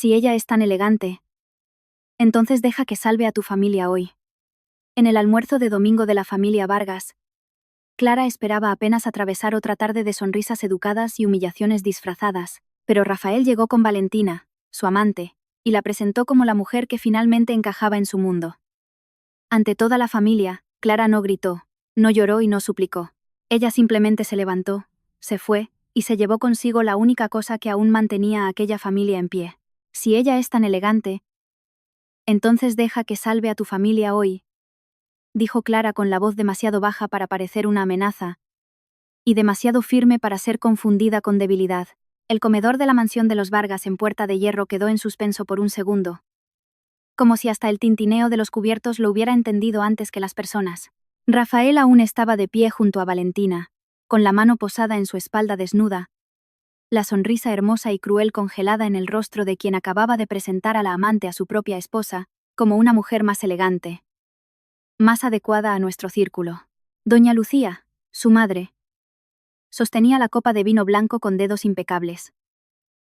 Si ella es tan elegante, entonces deja que salve a tu familia hoy. En el almuerzo de domingo de la familia Vargas, Clara esperaba apenas atravesar otra tarde de sonrisas educadas y humillaciones disfrazadas, pero Rafael llegó con Valentina, su amante, y la presentó como la mujer que finalmente encajaba en su mundo. Ante toda la familia, Clara no gritó, no lloró y no suplicó. Ella simplemente se levantó, se fue, y se llevó consigo la única cosa que aún mantenía a aquella familia en pie. Si ella es tan elegante, entonces deja que salve a tu familia hoy, dijo Clara con la voz demasiado baja para parecer una amenaza, y demasiado firme para ser confundida con debilidad. El comedor de la mansión de los Vargas en Puerta de Hierro quedó en suspenso por un segundo, como si hasta el tintineo de los cubiertos lo hubiera entendido antes que las personas. Rafael aún estaba de pie junto a Valentina, con la mano posada en su espalda desnuda, la sonrisa hermosa y cruel congelada en el rostro de quien acababa de presentar a la amante a su propia esposa, como una mujer más elegante, más adecuada a nuestro círculo. Doña Lucía, su madre, sostenía la copa de vino blanco con dedos impecables,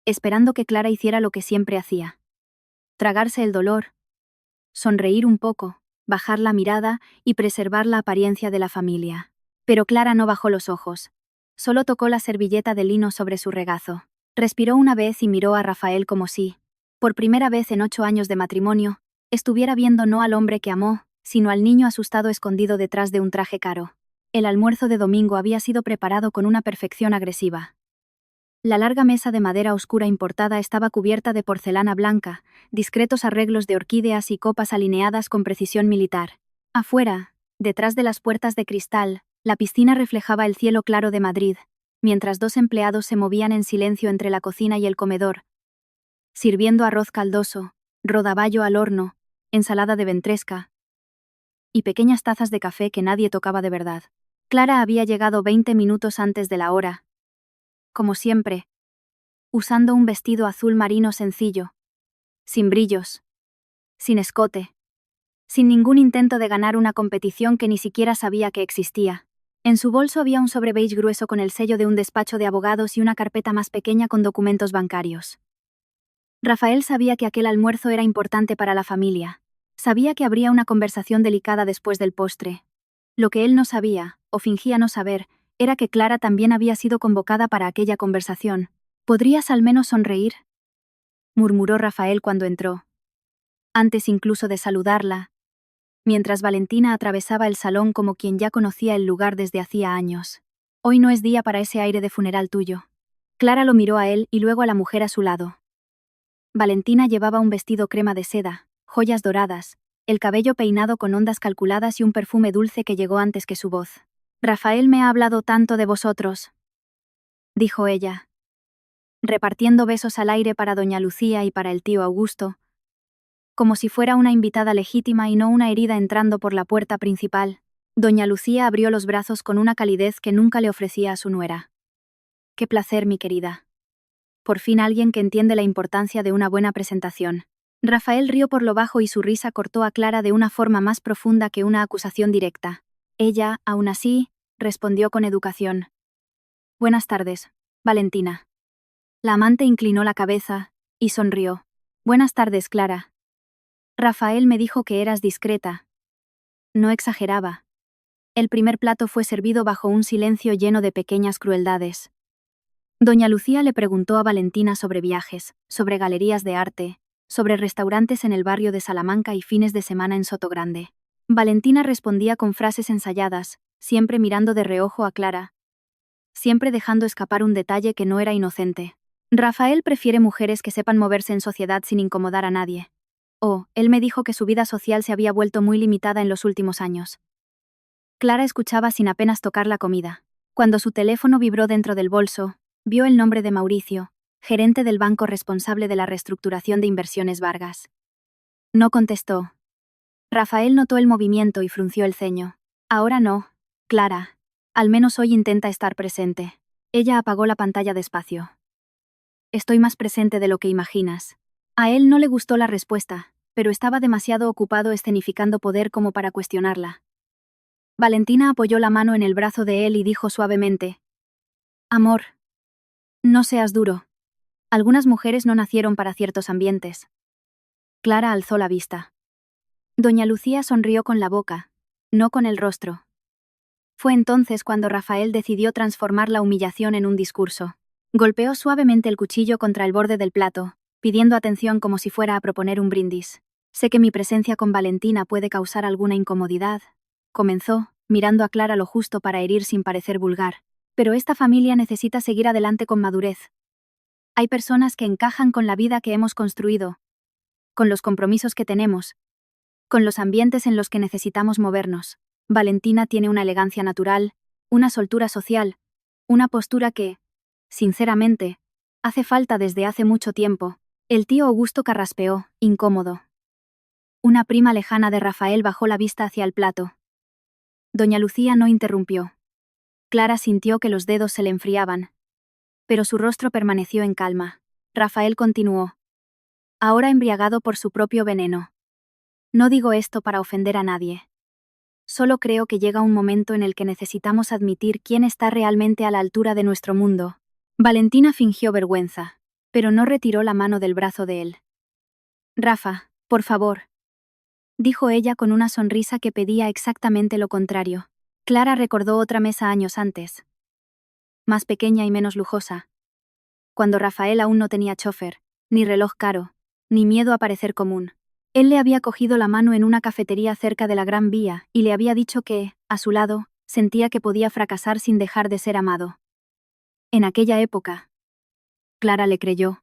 esperando que Clara hiciera lo que siempre hacía: tragarse el dolor, sonreír un poco, bajar la mirada y preservar la apariencia de la familia. Pero Clara no bajó los ojos. Solo tocó la servilleta de lino sobre su regazo. Respiró una vez y miró a Rafael como si, por primera vez en 8 años de matrimonio, estuviera viendo no al hombre que amó, sino al niño asustado escondido detrás de un traje caro. El almuerzo de domingo había sido preparado con una perfección agresiva. La larga mesa de madera oscura importada estaba cubierta de porcelana blanca, discretos arreglos de orquídeas y copas alineadas con precisión militar. Afuera, detrás de las puertas de cristal, la piscina reflejaba el cielo claro de Madrid, mientras 2 empleados se movían en silencio entre la cocina y el comedor, sirviendo arroz caldoso, rodaballo al horno, ensalada de ventresca y pequeñas tazas de café que nadie tocaba de verdad. Clara había llegado 20 minutos antes de la hora, como siempre, usando un vestido azul marino sencillo, sin brillos, sin escote, sin ningún intento de ganar una competición que ni siquiera sabía que existía. En su bolso había un sobre beige grueso con el sello de un despacho de abogados y una carpeta más pequeña con documentos bancarios. Rafael sabía que aquel almuerzo era importante para la familia. Sabía que habría una conversación delicada después del postre. Lo que él no sabía, o fingía no saber, era que Clara también había sido convocada para aquella conversación. ¿Podrías al menos sonreír?, murmuró Rafael cuando entró, antes incluso de saludarla, mientras Valentina atravesaba el salón como quien ya conocía el lugar desde hacía años. Hoy no es día para ese aire de funeral tuyo. Clara lo miró a él y luego a la mujer a su lado. Valentina llevaba un vestido crema de seda, joyas doradas, el cabello peinado con ondas calculadas y un perfume dulce que llegó antes que su voz. Rafael me ha hablado tanto de vosotros, dijo ella, repartiendo besos al aire para doña Lucía y para el tío Augusto, como si fuera una invitada legítima y no una herida entrando por la puerta principal. Doña Lucía abrió los brazos con una calidez que nunca le ofrecía a su nuera. Qué placer, mi querida. Por fin alguien que entiende la importancia de una buena presentación. Rafael rió por lo bajo y su risa cortó a Clara de una forma más profunda que una acusación directa. Ella, aún así, respondió con educación. Buenas tardes, Valentina. La amante inclinó la cabeza y sonrió. Buenas tardes, Clara. Rafael me dijo que eras discreta. No exageraba. El primer plato fue servido bajo un silencio lleno de pequeñas crueldades. Doña Lucía le preguntó a Valentina sobre viajes, sobre galerías de arte, sobre restaurantes en el barrio de Salamanca y fines de semana en Sotogrande. Valentina respondía con frases ensayadas, siempre mirando de reojo a Clara, siempre dejando escapar un detalle que no era inocente. Rafael prefiere mujeres que sepan moverse en sociedad sin incomodar a nadie. Él me dijo que su vida social se había vuelto muy limitada en los últimos años. Clara escuchaba sin apenas tocar la comida. Cuando su teléfono vibró dentro del bolso, vio el nombre de Mauricio, gerente del banco responsable de la reestructuración de Inversiones Vargas. No contestó. Rafael notó el movimiento y frunció el ceño. Ahora no, Clara. Al menos hoy intenta estar presente. Ella apagó la pantalla despacio. Estoy más presente de lo que imaginas. A él no le gustó la respuesta, pero estaba demasiado ocupado escenificando poder como para cuestionarla. Valentina apoyó la mano en el brazo de él y dijo suavemente: Amor, no seas duro. Algunas mujeres no nacieron para ciertos ambientes. Clara alzó la vista. Doña Lucía sonrió con la boca, no con el rostro. Fue entonces cuando Rafael decidió transformar la humillación en un discurso. Golpeó suavemente el cuchillo contra el borde del plato, pidiendo atención como si fuera a proponer un brindis. Sé que mi presencia con Valentina puede causar alguna incomodidad, comenzó, mirando a Clara lo justo para herir sin parecer vulgar. Pero esta familia necesita seguir adelante con madurez. Hay personas que encajan con la vida que hemos construido, con los compromisos que tenemos, con los ambientes en los que necesitamos movernos. Valentina tiene una elegancia natural, una soltura social, una postura que, sinceramente, hace falta desde hace mucho tiempo. El tío Augusto carraspeó, incómodo. Una prima lejana de Rafael bajó la vista hacia el plato. Doña Lucía no interrumpió. Clara sintió que los dedos se le enfriaban, pero su rostro permaneció en calma. Rafael continuó. Ahora embriagado por su propio veneno. No digo esto para ofender a nadie. Solo creo que llega un momento en el que necesitamos admitir quién está realmente a la altura de nuestro mundo. Valentina fingió vergüenza, pero no retiró la mano del brazo de él. Rafa, por favor, dijo ella con una sonrisa que pedía exactamente lo contrario. Clara recordó otra mesa años antes, más pequeña y menos lujosa, cuando Rafael aún no tenía chofer, ni reloj caro, ni miedo a parecer común. Él le había cogido la mano en una cafetería cerca de la Gran Vía y le había dicho que, a su lado, sentía que podía fracasar sin dejar de ser amado. En aquella época, Clara le creyó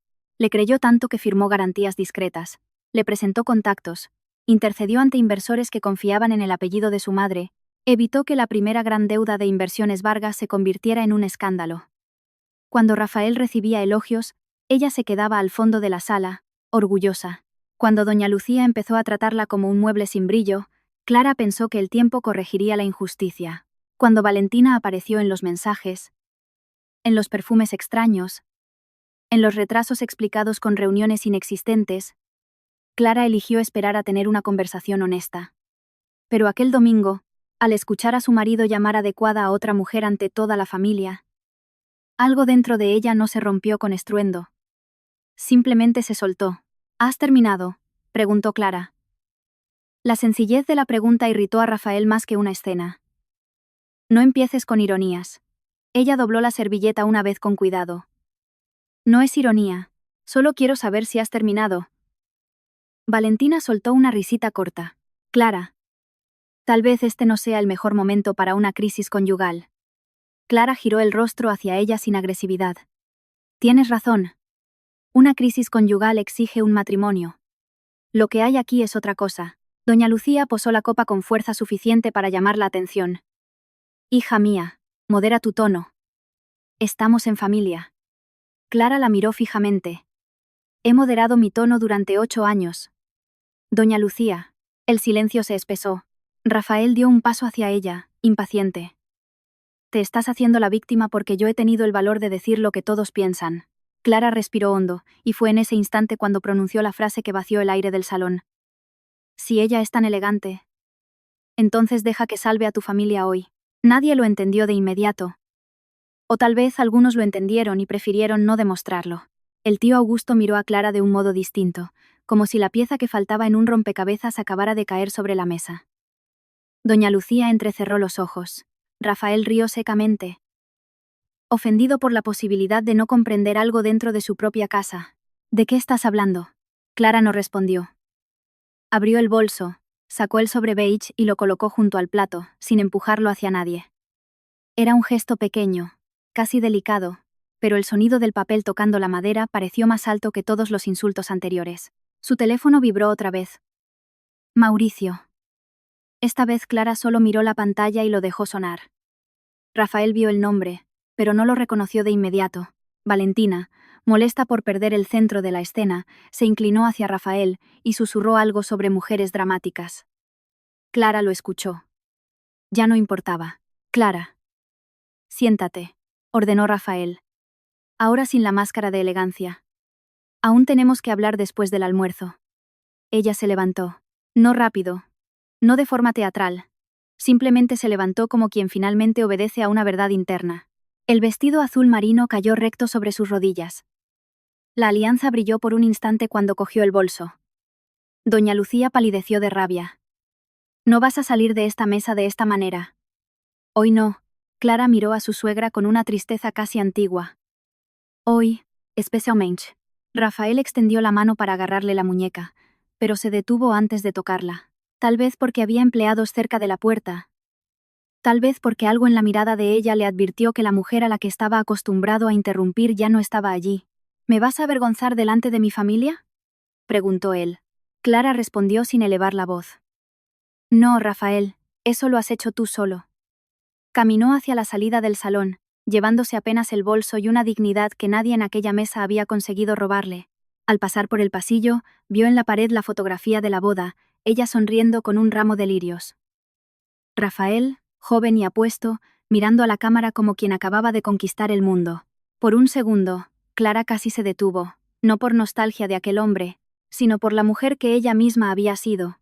tanto que firmó garantías discretas, le presentó contactos, intercedió ante inversores que confiaban en el apellido de su madre, evitó que la primera gran deuda de Inversiones Vargas se convirtiera en un escándalo. Cuando Rafael recibía elogios, ella se quedaba al fondo de la sala, orgullosa. Cuando doña Lucía empezó a tratarla como un mueble sin brillo, Clara pensó que el tiempo corregiría la injusticia. Cuando Valentina apareció en los mensajes, en los perfumes extraños, en los retrasos explicados con reuniones inexistentes, Clara eligió esperar a tener una conversación honesta. Pero aquel domingo, al escuchar a su marido llamar adecuada a otra mujer ante toda la familia, algo dentro de ella no se rompió con estruendo. Simplemente se soltó. ¿Has terminado?, preguntó Clara. La sencillez de la pregunta irritó a Rafael más que una escena. No empieces con ironías. Ella dobló la servilleta una vez con cuidado. No es ironía. Solo quiero saber si has terminado. Valentina soltó una risita corta. Clara. Tal vez este no sea el mejor momento para una crisis conyugal. Clara giró el rostro hacia ella sin agresividad. Tienes razón. Una crisis conyugal exige un matrimonio. Lo que hay aquí es otra cosa. Doña Lucía posó la copa con fuerza suficiente para llamar la atención. Hija mía, modera tu tono. Estamos en familia. Clara la miró fijamente. He moderado mi tono durante 8 años. Doña Lucía. El silencio se espesó. Rafael dio un paso hacia ella, impaciente. Te estás haciendo la víctima porque yo he tenido el valor de decir lo que todos piensan. Clara respiró hondo, y fue en ese instante cuando pronunció la frase que vació el aire del salón. Si ella es tan elegante, entonces deja que salve a tu familia hoy. Nadie lo entendió de inmediato. O tal vez algunos lo entendieron y prefirieron no demostrarlo. El tío Augusto miró a Clara de un modo distinto, como si la pieza que faltaba en un rompecabezas acabara de caer sobre la mesa. Doña Lucía entrecerró los ojos. Rafael rió secamente, ofendido por la posibilidad de no comprender algo dentro de su propia casa. ¿De qué estás hablando? Clara no respondió. Abrió el bolso, sacó el sobre beige y lo colocó junto al plato, sin empujarlo hacia nadie. Era un gesto pequeño, casi delicado, pero el sonido del papel tocando la madera pareció más alto que todos los insultos anteriores. Su teléfono vibró otra vez. Mauricio. Esta vez Clara solo miró la pantalla y lo dejó sonar. Rafael vio el nombre, pero no lo reconoció de inmediato. Valentina, molesta por perder el centro de la escena, se inclinó hacia Rafael y susurró algo sobre mujeres dramáticas. Clara lo escuchó. Ya no importaba. Clara. Siéntate, ordenó Rafael. Ahora sin la máscara de elegancia. Aún tenemos que hablar después del almuerzo. Ella se levantó. No rápido. No de forma teatral. Simplemente se levantó como quien finalmente obedece a una verdad interna. El vestido azul marino cayó recto sobre sus rodillas. La alianza brilló por un instante cuando cogió el bolso. Doña Lucía palideció de rabia. «No vas a salir de esta mesa de esta manera». «Hoy no». Clara miró a su suegra con una tristeza casi antigua. «Hoy, especialmente». Rafael extendió la mano para agarrarle la muñeca, pero se detuvo antes de tocarla. Tal vez porque había empleados cerca de la puerta. Tal vez porque algo en la mirada de ella le advirtió que la mujer a la que estaba acostumbrado a interrumpir ya no estaba allí. «¿Me vas a avergonzar delante de mi familia?», preguntó él. Clara respondió sin elevar la voz. «No, Rafael, eso lo has hecho tú solo». Caminó hacia la salida del salón, llevándose apenas el bolso y una dignidad que nadie en aquella mesa había conseguido robarle. Al pasar por el pasillo, vio en la pared la fotografía de la boda, ella sonriendo con un ramo de lirios. Rafael, joven y apuesto, mirando a la cámara como quien acababa de conquistar el mundo. Por un segundo, Clara casi se detuvo, no por nostalgia de aquel hombre, sino por la mujer que ella misma había sido.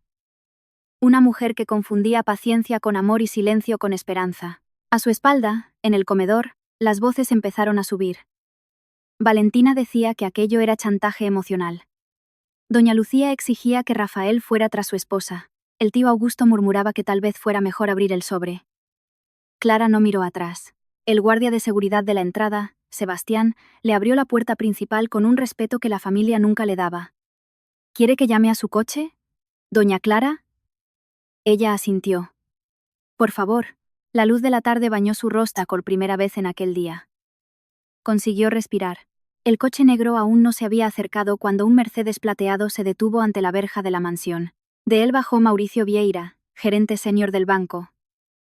Una mujer que confundía paciencia con amor y silencio con esperanza. A su espalda, en el comedor, las voces empezaron a subir. Valentina decía que aquello era chantaje emocional. Doña Lucía exigía que Rafael fuera tras su esposa. El tío Augusto murmuraba que tal vez fuera mejor abrir el sobre. Clara no miró atrás. El guardia de seguridad de la entrada, Sebastián, le abrió la puerta principal con un respeto que la familia nunca le daba. «¿Quiere que llame a su coche? ¿Doña Clara?» Ella asintió. «Por favor». La luz de la tarde bañó su rostro por primera vez en aquel día. Consiguió respirar. El coche negro aún no se había acercado cuando un Mercedes plateado se detuvo ante la verja de la mansión. De él bajó Mauricio Vieira, gerente senior del banco,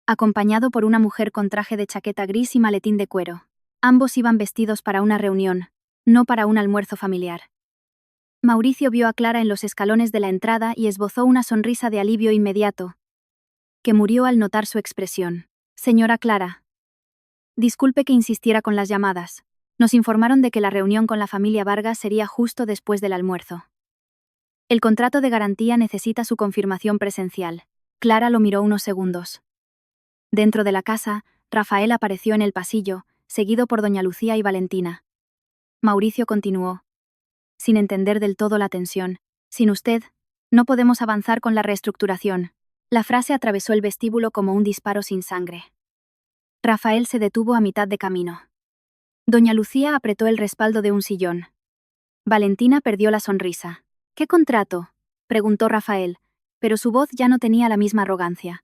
acompañado por una mujer con traje de chaqueta gris y maletín de cuero. Ambos iban vestidos para una reunión, no para un almuerzo familiar. Mauricio vio a Clara en los escalones de la entrada y esbozó una sonrisa de alivio inmediato, que murió al notar su expresión. «Señora Clara. Disculpe que insistiera con las llamadas. Nos informaron de que la reunión con la familia Vargas sería justo después del almuerzo. El contrato de garantía necesita su confirmación presencial». Clara lo miró unos segundos. Dentro de la casa, Rafael apareció en el pasillo, seguido por doña Lucía y Valentina. Mauricio continuó, sin entender del todo la tensión. «Sin usted, no podemos avanzar con la reestructuración». La frase atravesó el vestíbulo como un disparo sin sangre. Rafael se detuvo a mitad de camino. Doña Lucía apretó el respaldo de un sillón. Valentina perdió la sonrisa. «¿Qué contrato?», preguntó Rafael, pero su voz ya no tenía la misma arrogancia.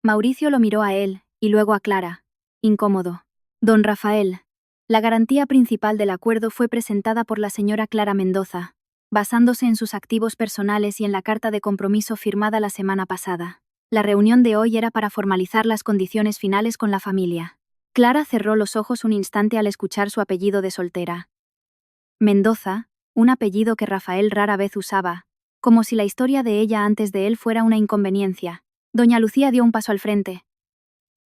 Mauricio lo miró a él, y luego a Clara, incómodo. «Don Rafael». La garantía principal del acuerdo fue presentada por la señora Clara Mendoza, basándose en sus activos personales y en la carta de compromiso firmada la semana pasada. La reunión de hoy era para formalizar las condiciones finales con la familia. Clara cerró los ojos un instante al escuchar su apellido de soltera. Mendoza, un apellido que Rafael rara vez usaba, como si la historia de ella antes de él fuera una inconveniencia. Doña Lucía dio un paso al frente.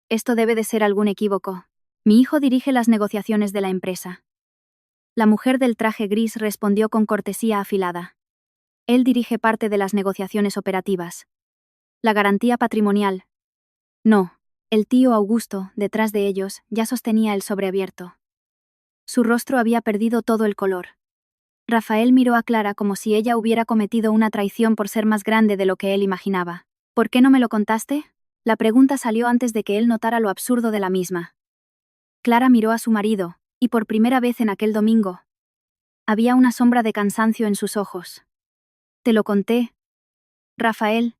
«Esto debe de ser algún equívoco. Mi hijo dirige las negociaciones de la empresa». La mujer del traje gris respondió con cortesía afilada. «Él dirige parte de las negociaciones operativas. La garantía patrimonial». «No». El tío Augusto, detrás de ellos, ya sostenía el sobre abierto. Su rostro había perdido todo el color. Rafael miró a Clara como si ella hubiera cometido una traición por ser más grande de lo que él imaginaba. «¿Por qué no me lo contaste?». La pregunta salió antes de que él notara lo absurdo de la misma. Clara miró a su marido, y por primera vez en aquel domingo, había una sombra de cansancio en sus ojos. «Te lo conté, Rafael,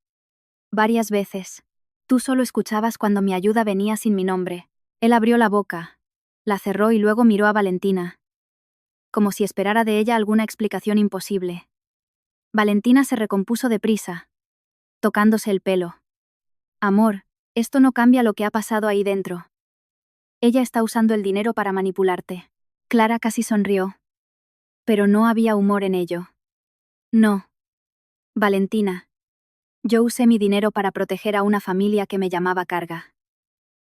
varias veces. Tú solo escuchabas cuando mi ayuda venía sin mi nombre». Él abrió la boca, la cerró y luego miró a Valentina, como si esperara de ella alguna explicación imposible. Valentina se recompuso deprisa, tocándose el pelo. «Amor, esto no cambia lo que ha pasado ahí dentro. Ella está usando el dinero para manipularte». Clara casi sonrió. Pero no había humor en ello. «No. Valentina. Yo usé mi dinero para proteger a una familia que me llamaba carga.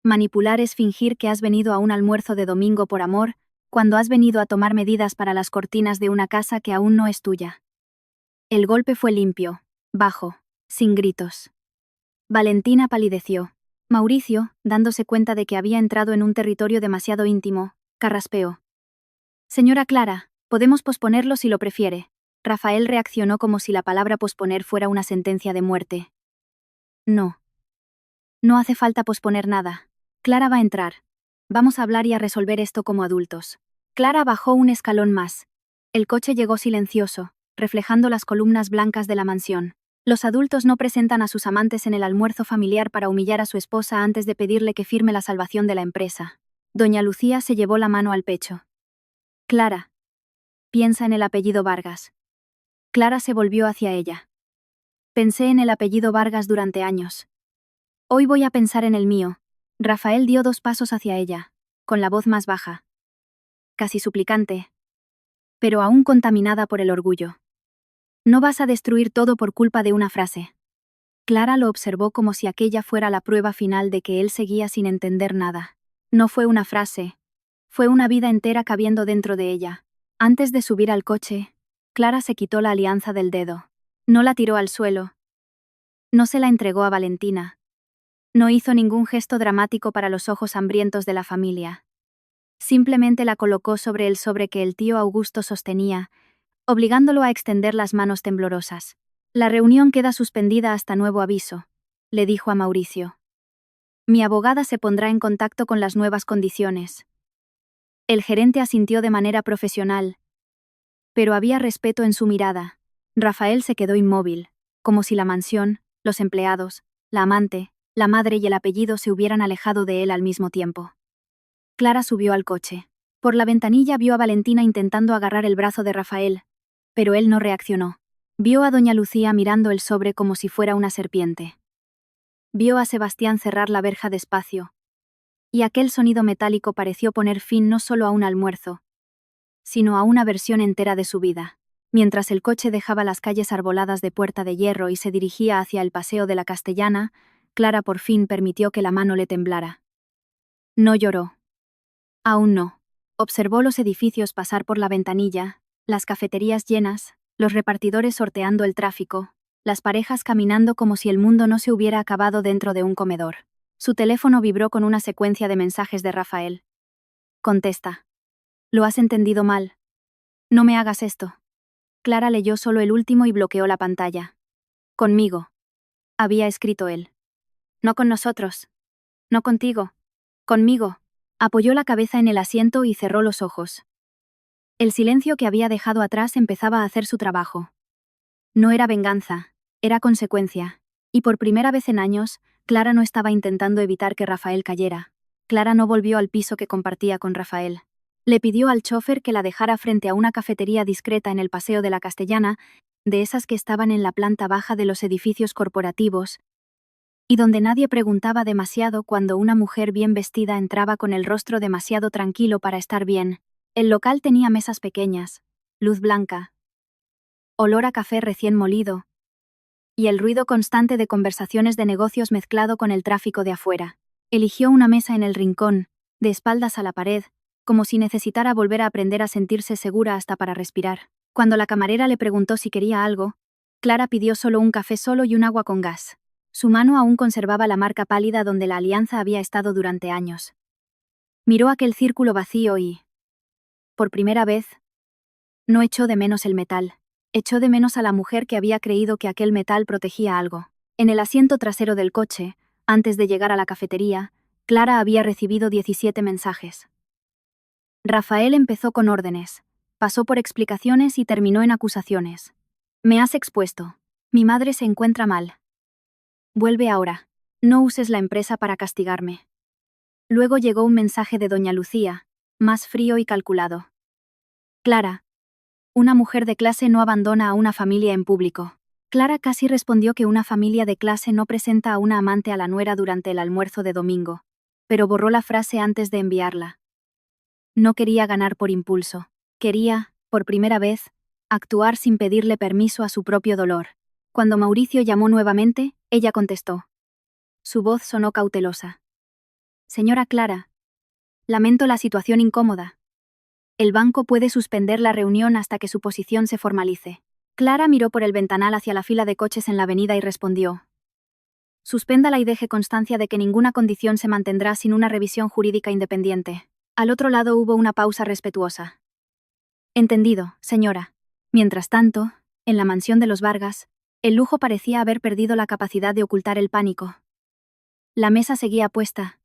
Manipular es fingir que has venido a un almuerzo de domingo por amor, cuando has venido a tomar medidas para las cortinas de una casa que aún no es tuya». El golpe fue limpio, bajo, sin gritos. Valentina palideció. Mauricio, dándose cuenta de que había entrado en un territorio demasiado íntimo, carraspeó. «Señora Clara, Podemos posponerlo si lo prefiere. Rafael reaccionó como si la palabra posponer fuera una sentencia de muerte. No. No hace falta posponer nada. Clara va a entrar. Vamos a hablar y a resolver esto como adultos. Clara bajó un escalón más. El coche llegó silencioso, reflejando las columnas blancas de la mansión. Los adultos no presentan a sus amantes en el almuerzo familiar para humillar a su esposa antes de pedirle que firme la salvación de la empresa. Doña Lucía se llevó la mano al pecho. Clara. Piensa en el apellido Vargas. Clara se volvió hacia ella. Pensé en el apellido Vargas durante años. Hoy voy a pensar en el mío. Rafael dio 2 pasos hacia ella, con la voz más baja. Casi suplicante. Pero aún contaminada por el orgullo. No vas a destruir todo por culpa de una frase. Clara lo observó como si aquella fuera la prueba final de que él seguía sin entender nada. No fue una frase. Fue una vida entera cabiendo dentro de ella. Antes de subir al coche, Clara se quitó la alianza del dedo. No la tiró al suelo. No se la entregó a Valentina. No hizo ningún gesto dramático para los ojos hambrientos de la familia. Simplemente la colocó sobre el sobre que el tío Augusto sostenía, obligándolo a extender las manos temblorosas. La reunión queda suspendida hasta nuevo aviso, le dijo a Mauricio. Mi abogada se pondrá en contacto con las nuevas condiciones. El gerente asintió de manera profesional, pero había respeto en su mirada. Rafael se quedó inmóvil, como si la mansión, los empleados, la amante, la madre y el apellido se hubieran alejado de él al mismo tiempo. Clara subió al coche. Por la ventanilla vio a Valentina intentando agarrar el brazo de Rafael, pero él no reaccionó. Vio a doña Lucía mirando el sobre como si fuera una serpiente. Vio a Sebastián cerrar la verja despacio. Y aquel sonido metálico pareció poner fin no solo a un almuerzo, sino a una versión entera de su vida. Mientras el coche dejaba las calles arboladas de Puerta de Hierro y se dirigía hacia el Paseo de la Castellana, Clara por fin permitió que la mano le temblara. No lloró. Aún no. Observó los edificios pasar por la ventanilla, las cafeterías llenas, los repartidores sorteando el tráfico, las parejas caminando como si el mundo no se hubiera acabado dentro de un comedor. Su teléfono vibró con una secuencia de mensajes de Rafael. Contesta. Lo has entendido mal. No me hagas esto. Clara leyó solo el último y bloqueó la pantalla. Conmigo. Había escrito él. No con nosotros. No contigo. Conmigo. Apoyó la cabeza en el asiento y cerró los ojos. El silencio que había dejado atrás empezaba a hacer su trabajo. No era venganza, era consecuencia. Y por primera vez en años, Clara no estaba intentando evitar que Rafael cayera. Clara no volvió al piso que compartía con Rafael. Le pidió al chofer que la dejara frente a una cafetería discreta en el Paseo de la Castellana, de esas que estaban en la planta baja de los edificios corporativos, y donde nadie preguntaba demasiado cuando una mujer bien vestida entraba con el rostro demasiado tranquilo para estar bien. El local tenía mesas pequeñas, luz blanca, olor a café recién molido, y el ruido constante de conversaciones de negocios mezclado con el tráfico de afuera. Eligió una mesa en el rincón, de espaldas a la pared, como si necesitara volver a aprender a sentirse segura hasta para respirar. Cuando la camarera le preguntó si quería algo, Clara pidió solo un café solo y un agua con gas. Su mano aún conservaba la marca pálida donde la alianza había estado durante años. Miró aquel círculo vacío y, por primera vez, no echó de menos el metal. Echó de menos a la mujer que había creído que aquel metal protegía algo. En el asiento trasero del coche, antes de llegar a la cafetería, Clara había recibido 17 mensajes. Rafael empezó con órdenes, pasó por explicaciones y terminó en acusaciones. Me has expuesto. Mi madre se encuentra mal. Vuelve ahora. No uses la empresa para castigarme. Luego llegó un mensaje de doña Lucía, más frío y calculado. Clara. Una mujer de clase no abandona a una familia en público. Clara casi respondió que una familia de clase no presenta a una amante a la nuera durante el almuerzo de domingo, pero borró la frase antes de enviarla. No quería ganar por impulso. Quería, por primera vez, actuar sin pedirle permiso a su propio dolor. Cuando Mauricio llamó nuevamente, ella contestó. Su voz sonó cautelosa. Señora Clara. Lamento la situación incómoda. El banco puede suspender la reunión hasta que su posición se formalice. Clara miró por el ventanal hacia la fila de coches en la avenida y respondió. Suspéndala y deje constancia de que ninguna condición se mantendrá sin una revisión jurídica independiente. Al otro lado hubo una pausa respetuosa. Entendido, señora. Mientras tanto, en la mansión de los Vargas, el lujo parecía haber perdido la capacidad de ocultar el pánico. La mesa seguía puesta,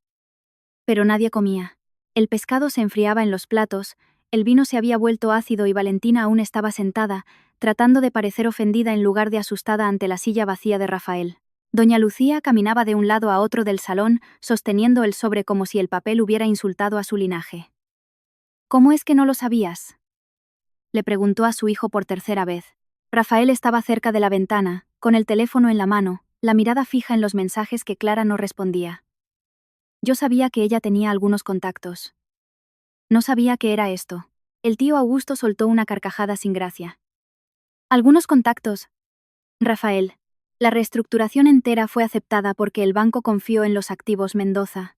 pero nadie comía. El pescado se enfriaba en los platos, el vino se había vuelto ácido y Valentina aún estaba sentada, tratando de parecer ofendida en lugar de asustada ante la silla vacía de Rafael. Doña Lucía caminaba de un lado a otro del salón, sosteniendo el sobre como si el papel hubiera insultado a su linaje. ¿Cómo es que no lo sabías?, le preguntó a su hijo por tercera vez. Rafael estaba cerca de la ventana, con el teléfono en la mano, la mirada fija en los mensajes que Clara no respondía. Yo sabía que ella tenía algunos contactos. No sabía qué era esto. El tío Augusto soltó una carcajada sin gracia. Algunos contactos. Rafael. La reestructuración entera fue aceptada porque el banco confió en los activos Mendoza.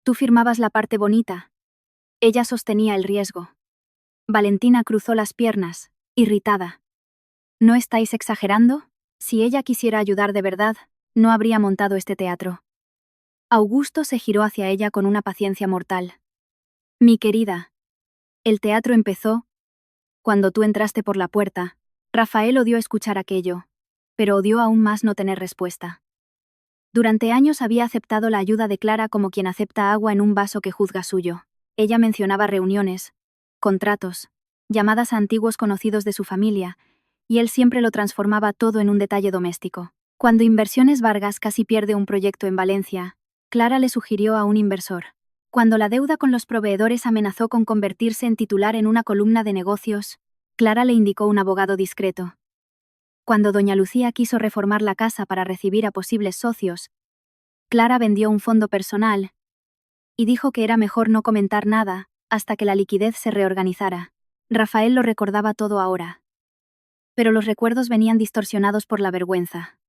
Tú firmabas la parte bonita. Ella sostenía el riesgo. Valentina cruzó las piernas, irritada. ¿No estáis exagerando? Si ella quisiera ayudar de verdad, no habría montado este teatro. Augusto se giró hacia ella con una paciencia mortal. Mi querida. El teatro empezó cuando tú entraste por la puerta. Rafael odió escuchar aquello, pero odió aún más no tener respuesta. Durante años había aceptado la ayuda de Clara como quien acepta agua en un vaso que juzga suyo. Ella mencionaba reuniones, contratos, llamadas a antiguos conocidos de su familia, y él siempre lo transformaba todo en un detalle doméstico. Cuando Inversiones Vargas casi pierde un proyecto en Valencia, Clara le sugirió a un inversor. Cuando la deuda con los proveedores amenazó con convertirse en titular en una columna de negocios, Clara le indicó un abogado discreto. Cuando doña Lucía quiso reformar la casa para recibir a posibles socios, Clara vendió un fondo personal y dijo que era mejor no comentar nada hasta que la liquidez se reorganizara. Rafael lo recordaba todo ahora. Pero los recuerdos venían distorsionados por la vergüenza.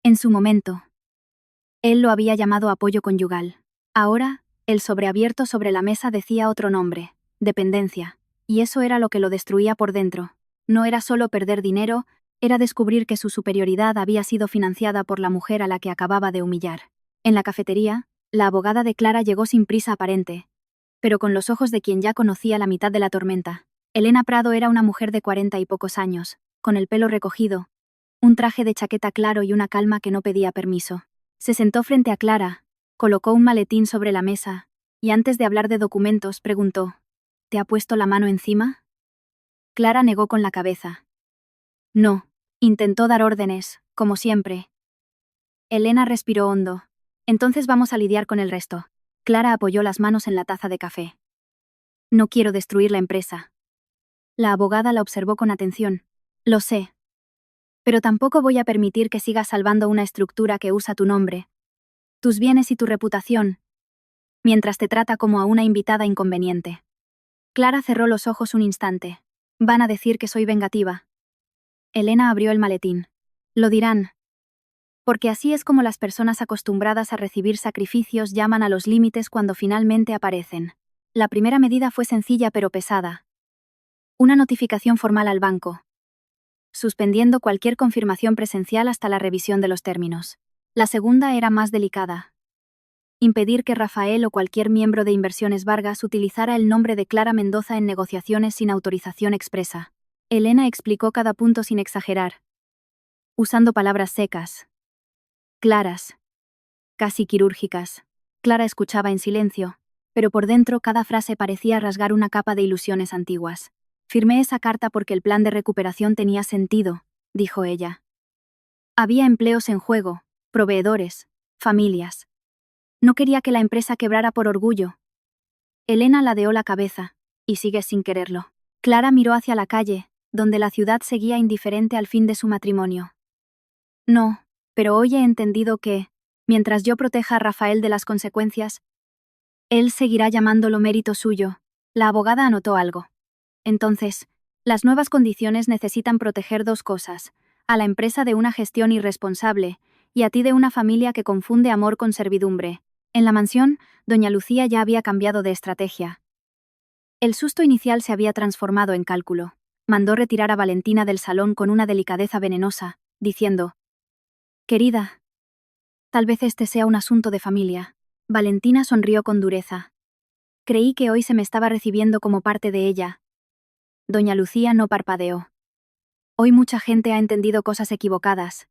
En su momento, él lo había llamado apoyo conyugal. Ahora, el sobreabierto sobre la mesa decía otro nombre, dependencia, y eso era lo que lo destruía por dentro. No era solo perder dinero, era descubrir que su superioridad había sido financiada por la mujer a la que acababa de humillar. En la cafetería, la abogada de Clara llegó sin prisa aparente, pero con los ojos de quien ya conocía la mitad de la tormenta. Elena Prado era una mujer de 40 y pocos años, con el pelo recogido, un traje de chaqueta claro y una calma que no pedía permiso. Se sentó frente a Clara, colocó un maletín sobre la mesa, y antes de hablar de documentos preguntó, ¿te ha puesto la mano encima? Clara negó con la cabeza. No, intentó dar órdenes, como siempre. Elena respiró hondo. Entonces vamos a lidiar con el resto. Clara apoyó las manos en la taza de café. No quiero destruir la empresa. La abogada la observó con atención. Lo sé. Pero tampoco voy a permitir que sigas salvando una estructura que usa tu nombre, tus bienes y tu reputación, mientras te trata como a una invitada inconveniente. Clara cerró los ojos un instante. Van a decir que soy vengativa. Elena abrió el maletín. Lo dirán. Porque así es como las personas acostumbradas a recibir sacrificios llaman a los límites cuando finalmente aparecen. La primera medida fue sencilla pero pesada. Una notificación formal al banco, suspendiendo cualquier confirmación presencial hasta la revisión de los términos. La segunda era más delicada. Impedir que Rafael o cualquier miembro de Inversiones Vargas utilizara el nombre de Clara Mendoza en negociaciones sin autorización expresa. Elena explicó cada punto sin exagerar, usando palabras secas, claras, casi quirúrgicas. Clara escuchaba en silencio, pero por dentro cada frase parecía rasgar una capa de ilusiones antiguas. Firmé esa carta porque el plan de recuperación tenía sentido, dijo ella. Había empleos en juego, proveedores, familias. No quería que la empresa quebrara por orgullo. Elena ladeó la cabeza, y sigue sin quererlo. Clara miró hacia la calle, donde la ciudad seguía indiferente al fin de su matrimonio. No, pero hoy he entendido que, mientras yo proteja a Rafael de las consecuencias, él seguirá llamándolo mérito suyo. La abogada anotó algo. Entonces, las nuevas condiciones necesitan proteger dos cosas: a la empresa de una gestión irresponsable, y a ti de una familia que confunde amor con servidumbre. En la mansión, doña Lucía ya había cambiado de estrategia. El susto inicial se había transformado en cálculo. Mandó retirar a Valentina del salón con una delicadeza venenosa, diciendo: «Querida, tal vez este sea un asunto de familia». Valentina sonrió con dureza. «Creí que hoy se me estaba recibiendo como parte de ella. Doña Lucía no parpadeó. Hoy mucha gente ha entendido cosas equivocadas.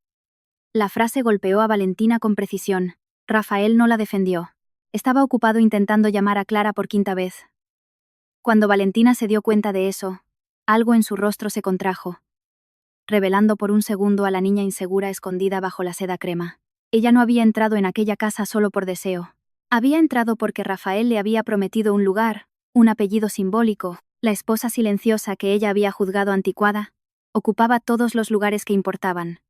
La frase golpeó a Valentina con precisión. Rafael no la defendió. Estaba ocupado intentando llamar a Clara por quinta vez. Cuando Valentina se dio cuenta de eso, algo en su rostro se contrajo, revelando por un segundo a la niña insegura escondida bajo la seda crema. Ella no había entrado en aquella casa solo por deseo. Había entrado porque Rafael le había prometido un lugar, un apellido simbólico. La esposa silenciosa que ella había juzgado anticuada, ocupaba todos los lugares que importaban.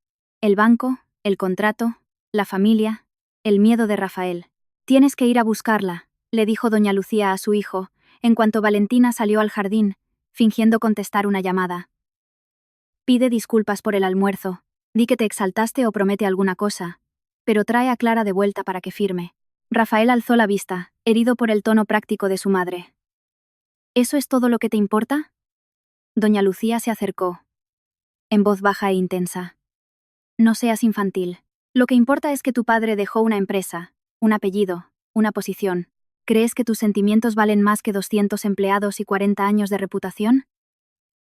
El banco, el contrato, la familia, el miedo de Rafael. «Tienes que ir a buscarla», le dijo doña Lucía a su hijo, en cuanto Valentina salió al jardín, fingiendo contestar una llamada. «Pide disculpas por el almuerzo, di que te exaltaste o promete alguna cosa, pero trae a Clara de vuelta para que firme». Rafael alzó la vista, herido por el tono práctico de su madre. «¿Eso es todo lo que te importa?». Doña Lucía se acercó, en voz baja e intensa. «No seas infantil. Lo que importa es que tu padre dejó una empresa, un apellido, una posición. ¿Crees que tus sentimientos valen más que 200 empleados y 40 años de reputación?».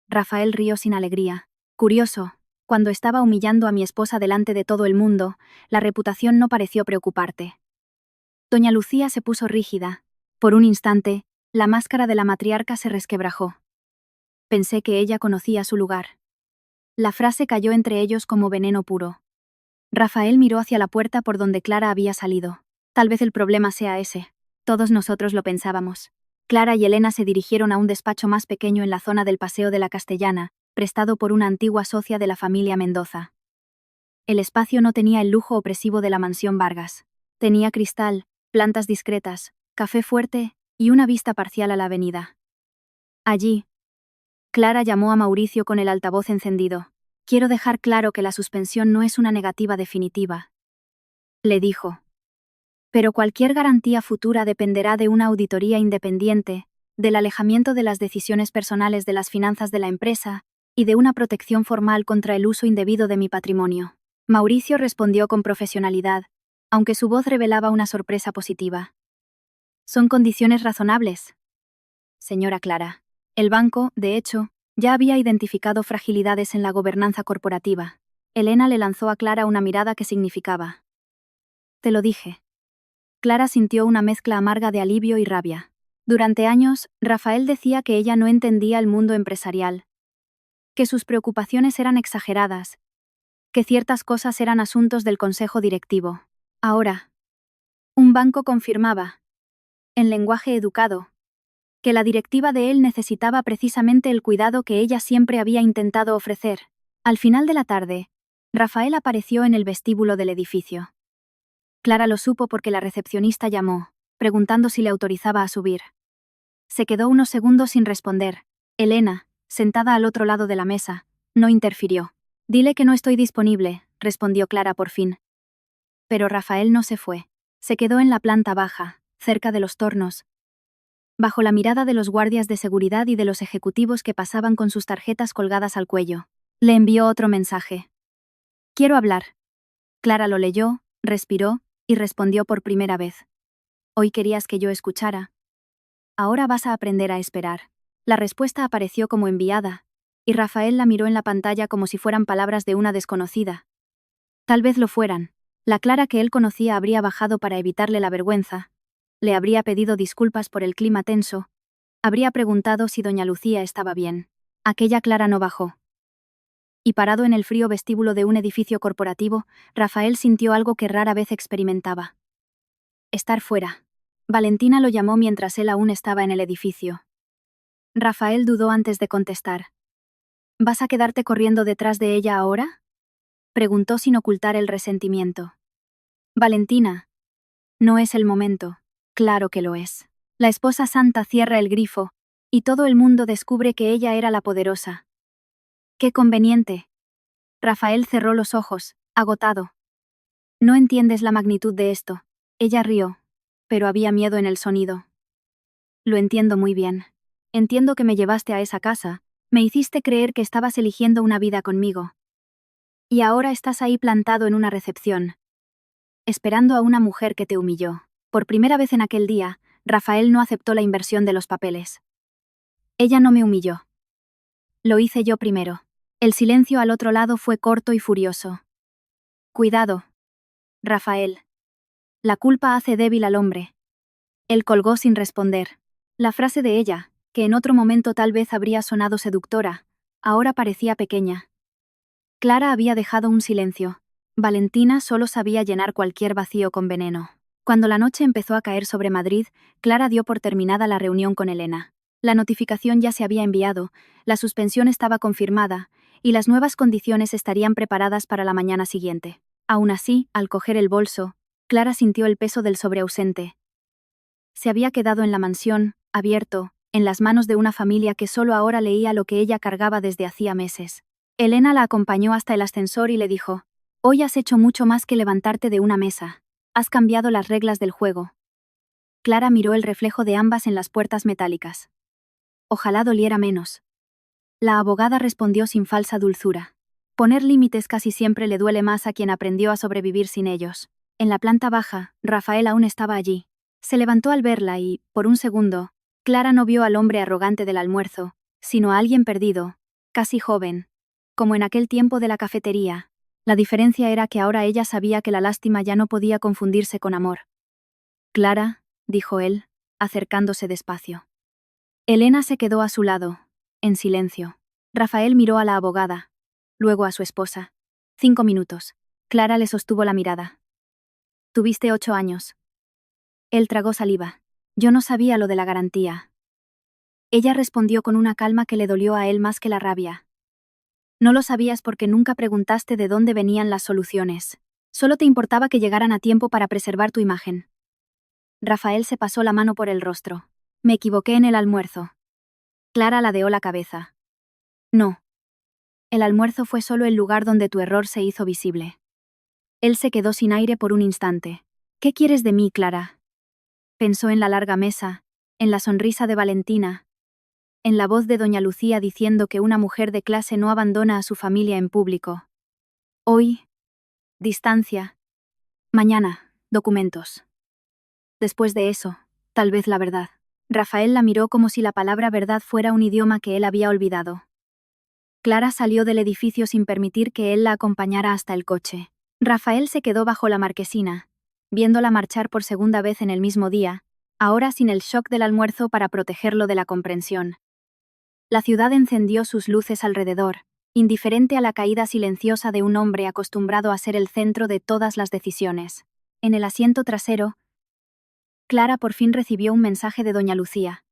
Rafael rió sin alegría. «Curioso, cuando estaba humillando a mi esposa delante de todo el mundo, la reputación no pareció preocuparte». Doña Lucía se puso rígida. Por un instante, la máscara de la matriarca se resquebrajó. Pensé que ella conocía su lugar. La frase cayó entre ellos como veneno puro. Rafael miró hacia la puerta por donde Clara había salido. «Tal vez el problema sea ese. Todos nosotros lo pensábamos». Clara y Elena se dirigieron a un despacho más pequeño en la zona del Paseo de la Castellana, prestado por una antigua socia de la familia Mendoza. El espacio no tenía el lujo opresivo de la mansión Vargas. Tenía cristal, plantas discretas, café fuerte y una vista parcial a la avenida. Allí, Clara llamó a Mauricio con el altavoz encendido. «Quiero dejar claro que la suspensión no es una negativa definitiva», le dijo. «Pero cualquier garantía futura dependerá de una auditoría independiente, del alejamiento de las decisiones personales de las finanzas de la empresa y de una protección formal contra el uso indebido de mi patrimonio». Mauricio respondió con profesionalidad, aunque su voz revelaba una sorpresa positiva. «Son condiciones razonables, señora Clara». El banco, de hecho, ya había identificado fragilidades en la gobernanza corporativa. Elena le lanzó a Clara una mirada que significaba: «Te lo dije». Clara sintió una mezcla amarga de alivio y rabia. Durante años, Rafael decía que ella no entendía el mundo empresarial, que sus preocupaciones eran exageradas, que ciertas cosas eran asuntos del consejo directivo. Ahora, un banco confirmaba, en lenguaje educado, que la directiva de él necesitaba precisamente el cuidado que ella siempre había intentado ofrecer. Al final de la tarde, Rafael apareció en el vestíbulo del edificio. Clara lo supo porque la recepcionista llamó, preguntando si le autorizaba a subir. Se quedó unos segundos sin responder. Elena, sentada al otro lado de la mesa, no interfirió. «Dile que no estoy disponible», respondió Clara por fin. Pero Rafael no se fue. Se quedó en la planta baja, cerca de los tornos, bajo la mirada de los guardias de seguridad y de los ejecutivos que pasaban con sus tarjetas colgadas al cuello. Le envió otro mensaje. «Quiero hablar». Clara lo leyó, respiró y respondió por primera vez. «Hoy querías que yo escuchara. Ahora vas a aprender a esperar». La respuesta apareció como enviada, y Rafael la miró en la pantalla como si fueran palabras de una desconocida. Tal vez lo fueran. La Clara que él conocía habría bajado para evitarle la vergüenza. Le habría pedido disculpas por el clima tenso. Habría preguntado si doña Lucía estaba bien. Aquella Clara no bajó. Y parado en el frío vestíbulo de un edificio corporativo, Rafael sintió algo que rara vez experimentaba. Estar fuera. Valentina lo llamó mientras él aún estaba en el edificio. Rafael dudó antes de contestar. «¿Vas a quedarte corriendo detrás de ella ahora?», preguntó sin ocultar el resentimiento. «Valentina, no es el momento». «Claro que lo es». La esposa santa cierra el grifo, y todo el mundo descubre que ella era la poderosa. «Qué conveniente». Rafael cerró los ojos, agotado. «No entiendes la magnitud de esto». Ella rió, pero había miedo en el sonido. «Lo entiendo muy bien. Entiendo que me llevaste a esa casa, me hiciste creer que estabas eligiendo una vida conmigo. Y ahora estás ahí plantado en una recepción, esperando a una mujer que te humilló». Por primera vez en aquel día, Rafael no aceptó la inversión de los papeles. «Ella no me humilló». Lo hice yo primero. El silencio al otro lado fue corto y furioso. Cuidado, Rafael. La culpa hace débil al hombre. Él colgó sin responder. La frase de ella, que en otro momento tal vez habría sonado seductora, ahora parecía pequeña. Clara había dejado un silencio. Valentina solo sabía llenar cualquier vacío con veneno. Cuando la noche empezó a caer sobre Madrid, Clara dio por terminada la reunión con Elena. La notificación ya se había enviado, la suspensión estaba confirmada, y las nuevas condiciones estarían preparadas para la mañana siguiente. Aún así, al coger el bolso, Clara sintió el peso del sobreausente. Se había quedado en la mansión, abierto, en las manos de una familia que solo ahora leía lo que ella cargaba desde hacía meses. Elena la acompañó hasta el ascensor y le dijo: «Hoy has hecho mucho más que levantarte de una mesa. Has cambiado las reglas del juego». Clara miró el reflejo de ambas en las puertas metálicas. Ojalá doliera menos. La abogada respondió sin falsa dulzura. Poner límites casi siempre le duele más a quien aprendió a sobrevivir sin ellos. En la planta baja, Rafael aún estaba allí. Se levantó al verla y, por un segundo, Clara no vio al hombre arrogante del almuerzo, sino a alguien perdido, casi joven, como en aquel tiempo de la cafetería. La diferencia era que ahora ella sabía que la lástima ya no podía confundirse con amor. «Clara», dijo él, acercándose despacio. Elena se quedó a su lado, en silencio. Rafael miró a la abogada, luego a su esposa. 5 minutos. Clara le sostuvo la mirada. «Tuviste 8 años». Él tragó saliva. «Yo no sabía lo de la garantía». Ella respondió con una calma que le dolió a él más que la rabia. «No lo sabías porque nunca preguntaste de dónde venían las soluciones. Solo te importaba que llegaran a tiempo para preservar tu imagen». Rafael se pasó la mano por el rostro. «Me equivoqué en el almuerzo». Clara ladeó la cabeza. «No. El almuerzo fue solo el lugar donde tu error se hizo visible». Él se quedó sin aire por un instante. «¿Qué quieres de mí, Clara?». Pensó en la larga mesa, en la sonrisa de Valentina, en la voz de doña Lucía diciendo que una mujer de clase no abandona a su familia en público. Hoy, distancia. Mañana, documentos. Después de eso, tal vez la verdad. Rafael la miró como si la palabra verdad fuera un idioma que él había olvidado. Clara salió del edificio sin permitir que él la acompañara hasta el coche. Rafael se quedó bajo la marquesina, viéndola marchar por segunda vez en el mismo día, ahora sin el shock del almuerzo para protegerlo de la comprensión. La ciudad encendió sus luces alrededor, indiferente a la caída silenciosa de un hombre acostumbrado a ser el centro de todas las decisiones. En el asiento trasero, Clara por fin recibió un mensaje de doña Lucía.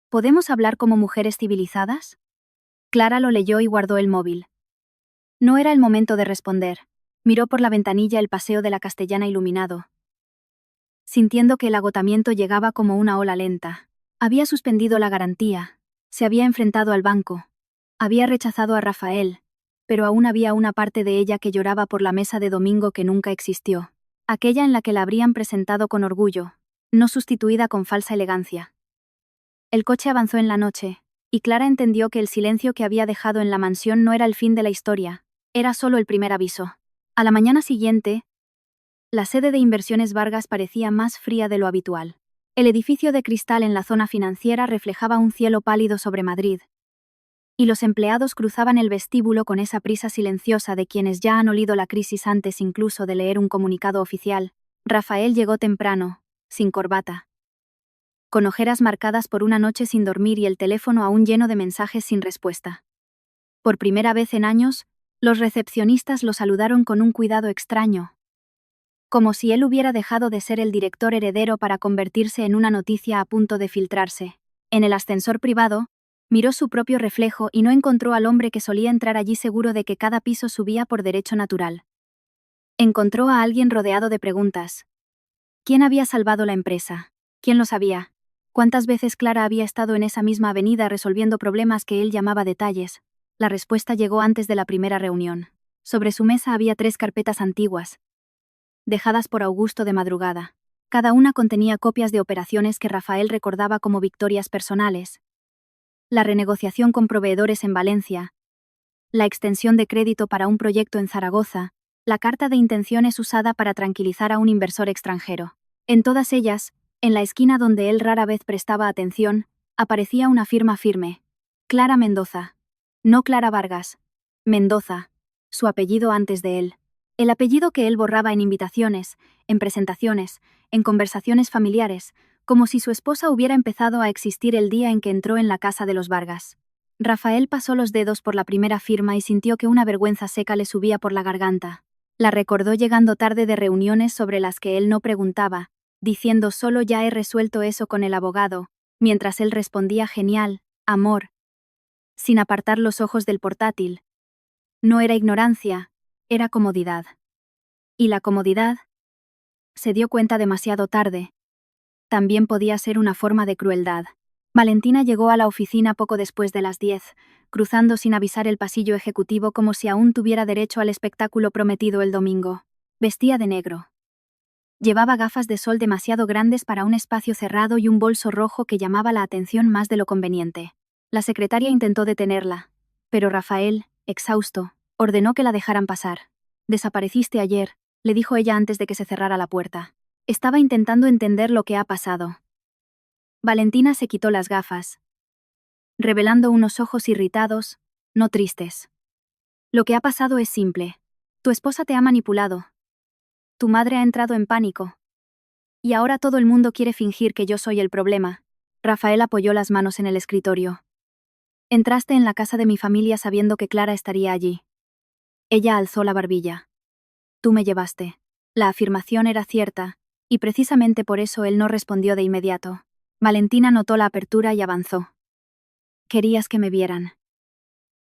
¿Podemos hablar como mujeres civilizadas? Clara lo leyó y guardó el móvil. No era el momento de responder. Miró por la ventanilla el paseo de la Castellana iluminado, sintiendo que el agotamiento llegaba como una ola lenta. Había suspendido la garantía, se había enfrentado al banco, había rechazado a Rafael, pero aún había una parte de ella que lloraba por la mesa de domingo que nunca existió, aquella en la que la habrían presentado con orgullo, no sustituida con falsa elegancia. El coche avanzó en la noche, y Clara entendió que el silencio que había dejado en la mansión no era el fin de la historia, era solo el primer aviso. A la mañana siguiente, la sede de Inversiones Vargas parecía más fría de lo habitual. El edificio de cristal en la zona financiera reflejaba un cielo pálido sobre Madrid, y los empleados cruzaban el vestíbulo con esa prisa silenciosa de quienes ya han olido la crisis antes incluso de leer un comunicado oficial. Rafael llegó temprano, sin corbata, con ojeras marcadas por una noche sin dormir y el teléfono aún lleno de mensajes sin respuesta. Por primera vez en años, los recepcionistas lo saludaron con un cuidado extraño, como si él hubiera dejado de ser el director heredero para convertirse en una noticia a punto de filtrarse. En el ascensor privado, miró su propio reflejo y no encontró al hombre que solía entrar allí seguro de que cada piso subía por derecho natural. Encontró a alguien rodeado de preguntas. ¿Quién había salvado la empresa? ¿Quién lo sabía? ¿Cuántas veces Clara había estado en esa misma avenida resolviendo problemas que él llamaba detalles? La respuesta llegó antes de la primera reunión. Sobre su mesa había 3 carpetas antiguas, dejadas por Augusto de madrugada. Cada una contenía copias de operaciones que Rafael recordaba como victorias personales. La renegociación con proveedores en Valencia, la extensión de crédito para un proyecto en Zaragoza, la carta de intenciones usada para tranquilizar a un inversor extranjero. En todas ellas, en la esquina donde él rara vez prestaba atención, aparecía una firma firme: Clara Mendoza. No Clara Vargas. Mendoza. Su apellido antes de él. El apellido que él borraba en invitaciones, en presentaciones, en conversaciones familiares, como si su esposa hubiera empezado a existir el día en que entró en la casa de los Vargas. Rafael pasó los dedos por la primera firma y sintió que una vergüenza seca le subía por la garganta. La recordó llegando tarde de reuniones sobre las que él no preguntaba, diciendo solo ya he resuelto eso con el abogado, mientras él respondía genial, amor, sin apartar los ojos del portátil. No era ignorancia, era comodidad. Y la comodidad, se dio cuenta demasiado tarde, también podía ser una forma de crueldad. Valentina llegó a la oficina poco después de las 10, cruzando sin avisar el pasillo ejecutivo como si aún tuviera derecho al espectáculo prometido el domingo. Vestía de negro. Llevaba gafas de sol demasiado grandes para un espacio cerrado y un bolso rojo que llamaba la atención más de lo conveniente. La secretaria intentó detenerla, pero Rafael, exhausto, ordenó que la dejaran pasar. Desapareciste ayer, le dijo ella antes de que se cerrara la puerta. Estaba intentando entender lo que ha pasado. Valentina se quitó las gafas, revelando unos ojos irritados, no tristes. Lo que ha pasado es simple. Tu esposa te ha manipulado. Tu madre ha entrado en pánico. Y ahora todo el mundo quiere fingir que yo soy el problema. Rafael apoyó las manos en el escritorio. Entraste en la casa de mi familia sabiendo que Clara estaría allí. Ella alzó la barbilla. Tú me llevaste. La afirmación era cierta, y precisamente por eso él no respondió de inmediato. Valentina notó la apertura y avanzó. Querías que me vieran.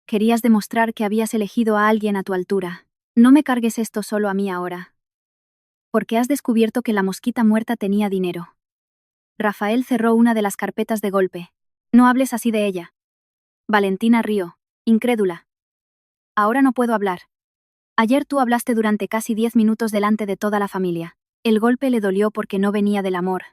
Querías demostrar que habías elegido a alguien a tu altura. No me cargues esto solo a mí ahora. Porque has descubierto que la mosquita muerta tenía dinero. Rafael cerró una de las carpetas de golpe. No hables así de ella. Valentina rió, incrédula. Ahora no puedo hablar. Ayer tú hablaste durante casi 10 minutos delante de toda la familia. El golpe le dolió porque no venía del amor.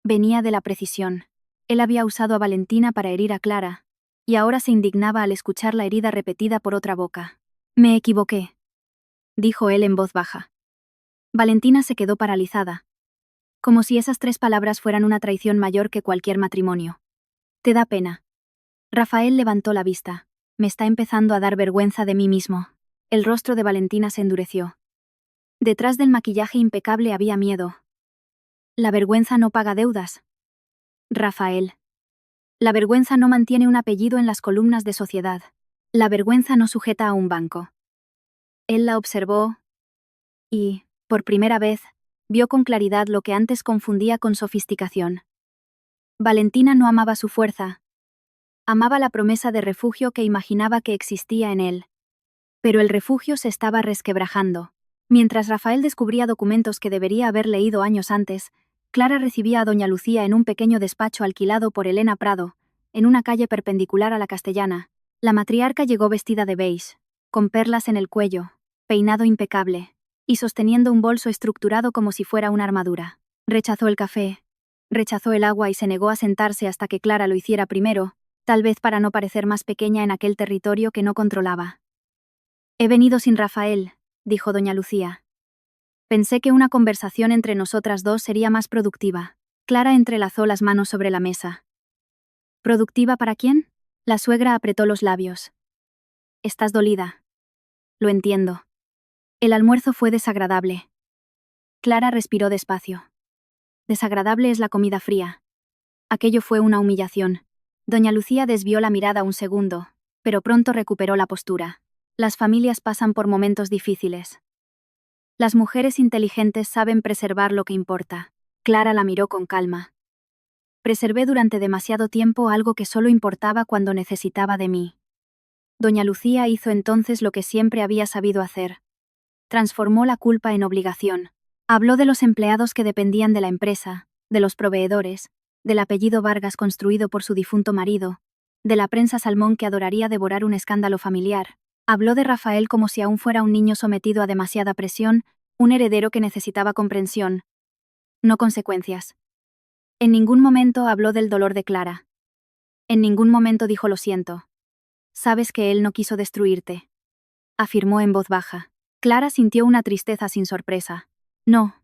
Venía de la precisión. Él había usado a Valentina para herir a Clara, y ahora se indignaba al escuchar la herida repetida por otra boca. Me equivoqué, dijo él en voz baja. Valentina se quedó paralizada, como si esas 3 palabras fueran una traición mayor que cualquier matrimonio. ¿Te da pena? Rafael levantó la vista. Me está empezando a dar vergüenza de mí mismo. El rostro de Valentina se endureció. Detrás del maquillaje impecable había miedo. La vergüenza no paga deudas. Rafael. La vergüenza no mantiene un apellido en las columnas de sociedad. La vergüenza no sujeta a un banco. Él la observó y, por primera vez, vio con claridad lo que antes confundía con sofisticación. Valentina no amaba su fuerza. Amaba la promesa de refugio que imaginaba que existía en él. Pero el refugio se estaba resquebrajando. Mientras Rafael descubría documentos que debería haber leído años antes, Clara recibía a doña Lucía en un pequeño despacho alquilado por Elena Prado, en una calle perpendicular a la Castellana. La matriarca llegó vestida de beige, con perlas en el cuello, peinado impecable, y sosteniendo un bolso estructurado como si fuera una armadura. Rechazó el café, rechazó el agua y se negó a sentarse hasta que Clara lo hiciera primero, tal vez para no parecer más pequeña en aquel territorio que no controlaba. He venido sin Rafael, dijo doña Lucía. Pensé que una conversación entre nosotras dos sería más productiva. Clara entrelazó las manos sobre la mesa. ¿Productiva para quién? La suegra apretó los labios. Estás dolida. Lo entiendo. El almuerzo fue desagradable. Clara respiró despacio. Desagradable es la comida fría. Aquello fue una humillación. Doña Lucía desvió la mirada un segundo, pero pronto recuperó la postura. Las familias pasan por momentos difíciles. Las mujeres inteligentes saben preservar lo que importa. Clara la miró con calma. Preservé durante demasiado tiempo algo que solo importaba cuando necesitaba de mí. Doña Lucía hizo entonces lo que siempre había sabido hacer. Transformó la culpa en obligación. Habló de los empleados que dependían de la empresa, de los proveedores, del apellido Vargas construido por su difunto marido, de la prensa Salmón que adoraría devorar un escándalo familiar. Habló de Rafael como si aún fuera un niño sometido a demasiada presión, un heredero que necesitaba comprensión, no consecuencias. En ningún momento habló del dolor de Clara. En ningún momento dijo lo siento. Sabes que él no quiso destruirte, afirmó en voz baja. Clara sintió una tristeza sin sorpresa. No.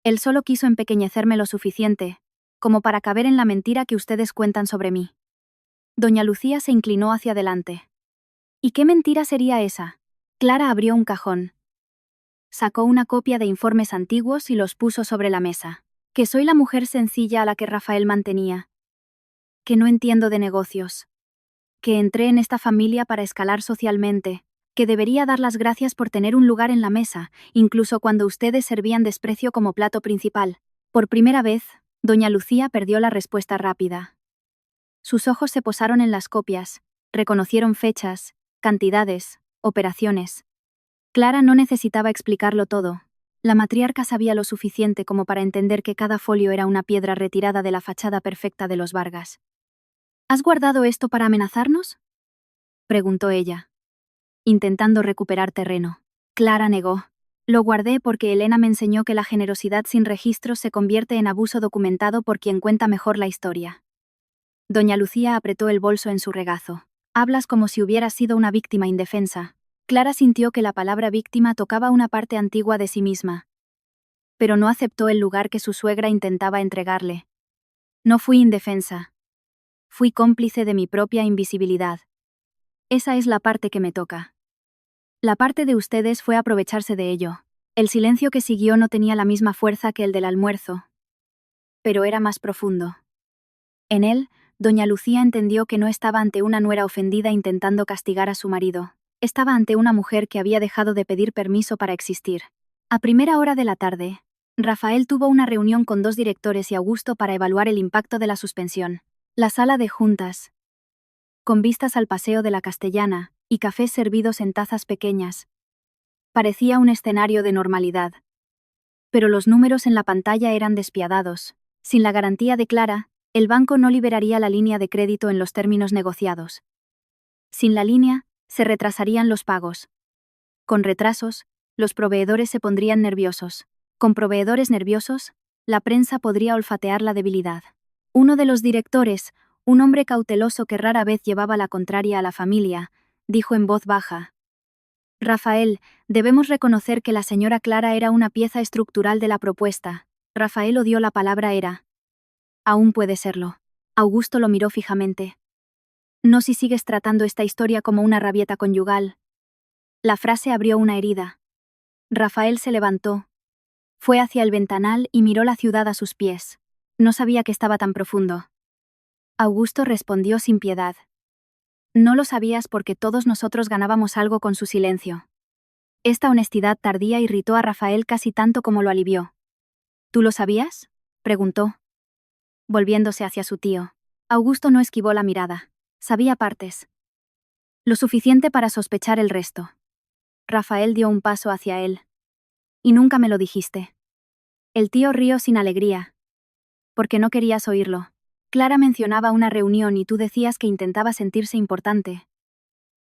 Él solo quiso empequeñecerme lo suficiente, como para caber en la mentira que ustedes cuentan sobre mí. Doña Lucía se inclinó hacia adelante. ¿Y qué mentira sería esa? Clara abrió un cajón. Sacó una copia de informes antiguos y los puso sobre la mesa. Que soy la mujer sencilla a la que Rafael mantenía. Que no entiendo de negocios. Que entré en esta familia para escalar socialmente. Que debería dar las gracias por tener un lugar en la mesa, incluso cuando ustedes servían desprecio como plato principal. Por primera vez, doña Lucía perdió la respuesta rápida. Sus ojos se posaron en las copias, reconocieron fechas, cantidades, operaciones. Clara no necesitaba explicarlo todo. La matriarca sabía lo suficiente como para entender que cada folio era una piedra retirada de la fachada perfecta de los Vargas. ¿Has guardado esto para amenazarnos?, preguntó ella, intentando recuperar terreno. Clara negó. Lo guardé porque Elena me enseñó que la generosidad sin registros se convierte en abuso documentado por quien cuenta mejor la historia. Doña Lucía apretó el bolso en su regazo. Hablas como si hubieras sido una víctima indefensa. Clara sintió que la palabra víctima tocaba una parte antigua de sí misma. Pero no aceptó el lugar que su suegra intentaba entregarle. No fui indefensa. Fui cómplice de mi propia invisibilidad. Esa es la parte que me toca. La parte de ustedes fue aprovecharse de ello. El silencio que siguió no tenía la misma fuerza que el del almuerzo. Pero era más profundo. En él, doña Lucía entendió que no estaba ante una nuera ofendida intentando castigar a su marido. Estaba ante una mujer que había dejado de pedir permiso para existir. A primera hora de la tarde, Rafael tuvo una reunión con 2 directores y Augusto para evaluar el impacto de la suspensión. La sala de juntas, con vistas al Paseo de la Castellana, y cafés servidos en tazas pequeñas, parecía un escenario de normalidad. Pero los números en la pantalla eran despiadados. Sin la garantía de Clara, el banco no liberaría la línea de crédito en los términos negociados. Sin la línea, se retrasarían los pagos. Con retrasos, los proveedores se pondrían nerviosos. Con proveedores nerviosos, la prensa podría olfatear la debilidad. Uno de los directores, un hombre cauteloso que rara vez llevaba la contraria a la familia, dijo en voz baja: Rafael, debemos reconocer que la señora Clara era una pieza estructural de la propuesta. Rafael odió la palabra era. Aún puede serlo. Augusto lo miró fijamente. No si sigues tratando esta historia como una rabieta conyugal. La frase abrió una herida. Rafael se levantó. Fue hacia el ventanal y miró la ciudad a sus pies. No sabía que estaba tan profundo. Augusto respondió sin piedad. No lo sabías porque todos nosotros ganábamos algo con su silencio. Esta honestidad tardía irritó a Rafael casi tanto como lo alivió. ¿Tú lo sabías?, preguntó, volviéndose hacia su tío. Augusto no esquivó la mirada. Sabía partes. Lo suficiente para sospechar el resto. Rafael dio un paso hacia él. Y nunca me lo dijiste. El tío rió sin alegría. Porque no querías oírlo. Clara mencionaba una reunión y tú decías que intentaba sentirse importante.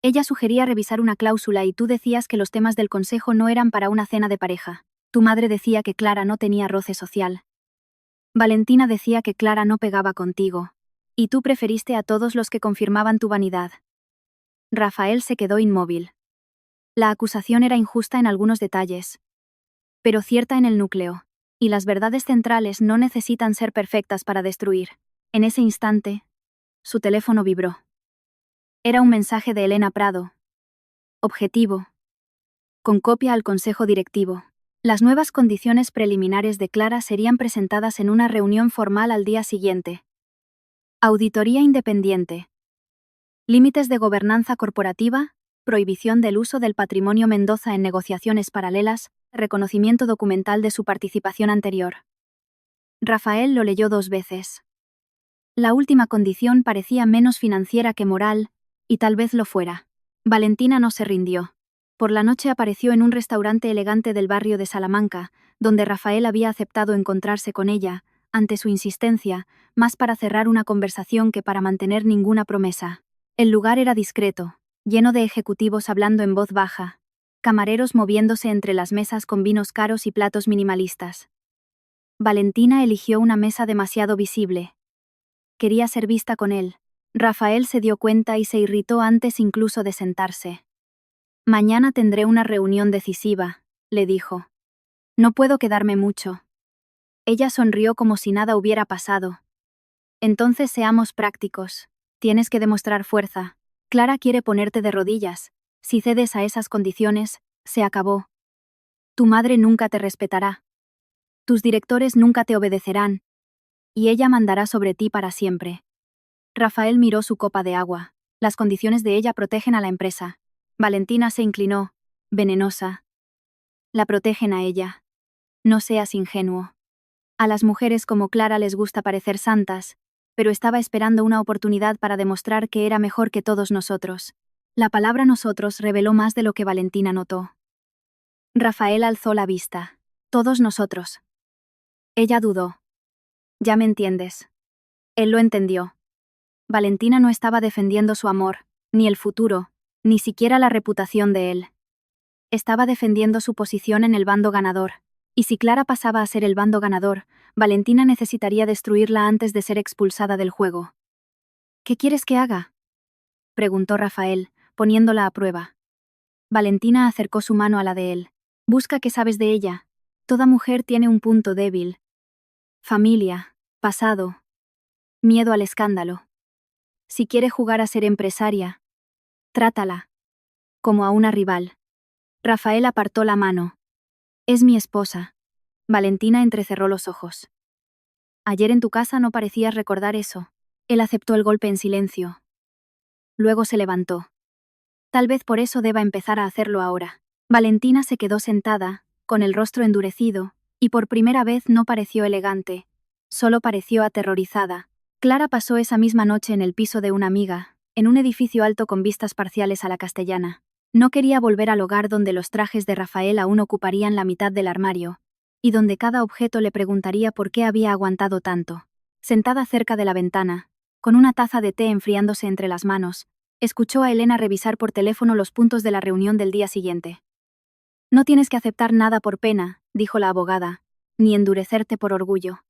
Ella sugería revisar una cláusula y tú decías que los temas del consejo no eran para una cena de pareja. Tu madre decía que Clara no tenía roce social. Valentina decía que Clara no pegaba contigo. Y tú preferiste a todos los que confirmaban tu vanidad. Rafael se quedó inmóvil. La acusación era injusta en algunos detalles, pero cierta en el núcleo. Y las verdades centrales no necesitan ser perfectas para destruir. En ese instante, su teléfono vibró. Era un mensaje de Elena Prado. Objetivo. Con copia al Consejo Directivo. Las nuevas condiciones preliminares de Clara serían presentadas en una reunión formal al día siguiente. Auditoría independiente. Límites de gobernanza corporativa, prohibición del uso del patrimonio Mendoza en negociaciones paralelas, reconocimiento documental de su participación anterior. Rafael lo leyó 2 veces. La última condición parecía menos financiera que moral, y tal vez lo fuera. Valentina no se rindió. Por la noche apareció en un restaurante elegante del barrio de Salamanca, donde Rafael había aceptado encontrarse con ella, ante su insistencia, más para cerrar una conversación que para mantener ninguna promesa. El lugar era discreto, lleno de ejecutivos hablando en voz baja, camareros moviéndose entre las mesas con vinos caros y platos minimalistas. Valentina eligió una mesa demasiado visible. Quería ser vista con él. Rafael se dio cuenta y se irritó antes incluso de sentarse. Mañana tendré una reunión decisiva, le dijo. No puedo quedarme mucho. Ella sonrió como si nada hubiera pasado. Entonces seamos prácticos. Tienes que demostrar fuerza. Clara quiere ponerte de rodillas. Si cedes a esas condiciones, se acabó. Tu madre nunca te respetará. Tus directores nunca te obedecerán. Y ella mandará sobre ti para siempre. Rafael miró su copa de agua. Las condiciones de ella protegen a la empresa. Valentina se inclinó. Venenosa. La protegen a ella. No seas ingenuo. A las mujeres como Clara les gusta parecer santas, pero estaba esperando una oportunidad para demostrar que era mejor que todos nosotros. La palabra nosotros reveló más de lo que Valentina notó. Rafael alzó la vista. Todos nosotros. Ella dudó. Ya me entiendes. Él lo entendió. Valentina no estaba defendiendo su amor, ni el futuro, ni siquiera la reputación de él. Estaba defendiendo su posición en el bando ganador. Y si Clara pasaba a ser el bando ganador, Valentina necesitaría destruirla antes de ser expulsada del juego. ¿Qué quieres que haga?, preguntó Rafael, poniéndola a prueba. Valentina acercó su mano a la de él. Busca qué sabes de ella. Toda mujer tiene un punto débil. Familia, pasado, miedo al escándalo. Si quiere jugar a ser empresaria, trátala como a una rival. Rafael apartó la mano. Es mi esposa. Valentina entrecerró los ojos. Ayer en tu casa no parecías recordar eso. Él aceptó el golpe en silencio. Luego se levantó. Tal vez por eso deba empezar a hacerlo ahora. Valentina se quedó sentada, con el rostro endurecido, y por primera vez no pareció elegante, solo pareció aterrorizada. Clara pasó esa misma noche en el piso de una amiga, en un edificio alto con vistas parciales a la Castellana. No quería volver al hogar donde los trajes de Rafael aún ocuparían la mitad del armario, y donde cada objeto le preguntaría por qué había aguantado tanto. Sentada cerca de la ventana, con una taza de té enfriándose entre las manos, escuchó a Elena revisar por teléfono los puntos de la reunión del día siguiente. No tienes que aceptar nada por pena, dijo la abogada, ni endurecerte por orgullo.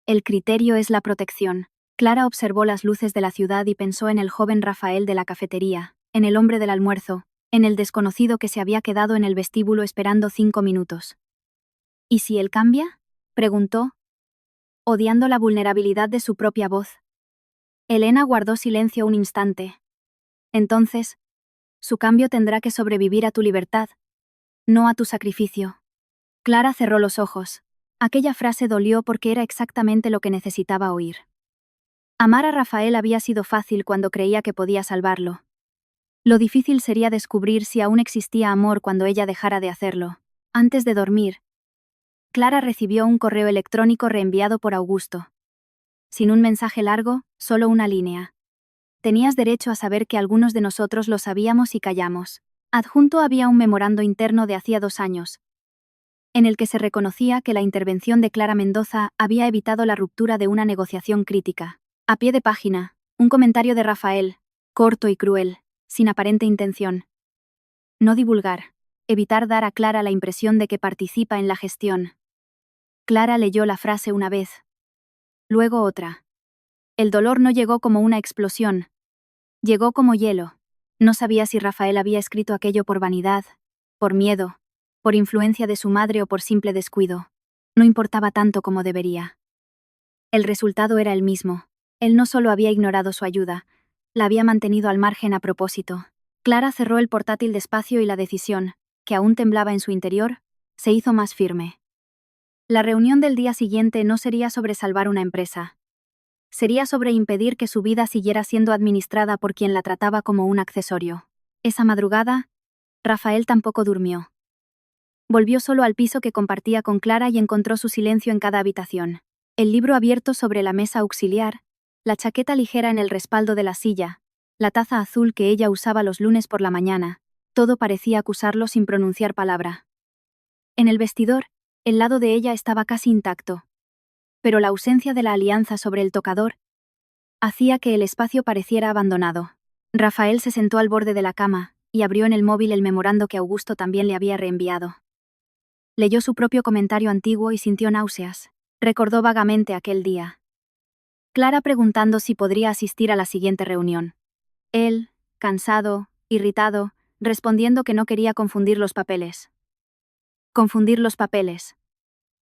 El criterio es la protección. Clara observó las luces de la ciudad y pensó en el joven Rafael de la cafetería, en el hombre del almuerzo, en el desconocido que se había quedado en el vestíbulo esperando 5 minutos. ¿Y si él cambia?, preguntó, odiando la vulnerabilidad de su propia voz. Elena guardó silencio un instante. Entonces, su cambio tendrá que sobrevivir a tu libertad, no a tu sacrificio. Clara cerró los ojos. Aquella frase dolió porque era exactamente lo que necesitaba oír. Amar a Rafael había sido fácil cuando creía que podía salvarlo. Lo difícil sería descubrir si aún existía amor cuando ella dejara de hacerlo. Antes de dormir, Clara recibió un correo electrónico reenviado por Augusto. Sin un mensaje largo, solo una línea. Tenías derecho a saber que algunos de nosotros lo sabíamos y callamos. Adjunto había un memorando interno de hacía 2 años, en el que se reconocía que la intervención de Clara Mendoza había evitado la ruptura de una negociación crítica. A pie de página, un comentario de Rafael, corto y cruel, sin aparente intención. No divulgar. Evitar dar a Clara la impresión de que participa en la gestión. Clara leyó la frase una vez. Luego otra. El dolor no llegó como una explosión. Llegó como hielo. No sabía si Rafael había escrito aquello por vanidad, por miedo, por influencia de su madre o por simple descuido. No importaba tanto como debería. El resultado era el mismo. Él no solo había ignorado su ayuda, la había mantenido al margen a propósito. Clara cerró el portátil despacio y la decisión, que aún temblaba en su interior, se hizo más firme. La reunión del día siguiente no sería sobre salvar una empresa. Sería sobre impedir que su vida siguiera siendo administrada por quien la trataba como un accesorio. Esa madrugada, Rafael tampoco durmió. Volvió solo al piso que compartía con Clara y encontró su silencio en cada habitación. El libro abierto sobre la mesa auxiliar, la chaqueta ligera en el respaldo de la silla, la taza azul que ella usaba los lunes por la mañana, todo parecía acusarlo sin pronunciar palabra. En el vestidor, el lado de ella estaba casi intacto. Pero la ausencia de la alianza sobre el tocador hacía que el espacio pareciera abandonado. Rafael se sentó al borde de la cama y abrió en el móvil el memorando que Augusto también le había reenviado. Leyó su propio comentario antiguo y sintió náuseas. Recordó vagamente aquel día. Clara preguntando si podría asistir a la siguiente reunión. Él, cansado, irritado, respondiendo que no quería confundir los papeles. Confundir los papeles.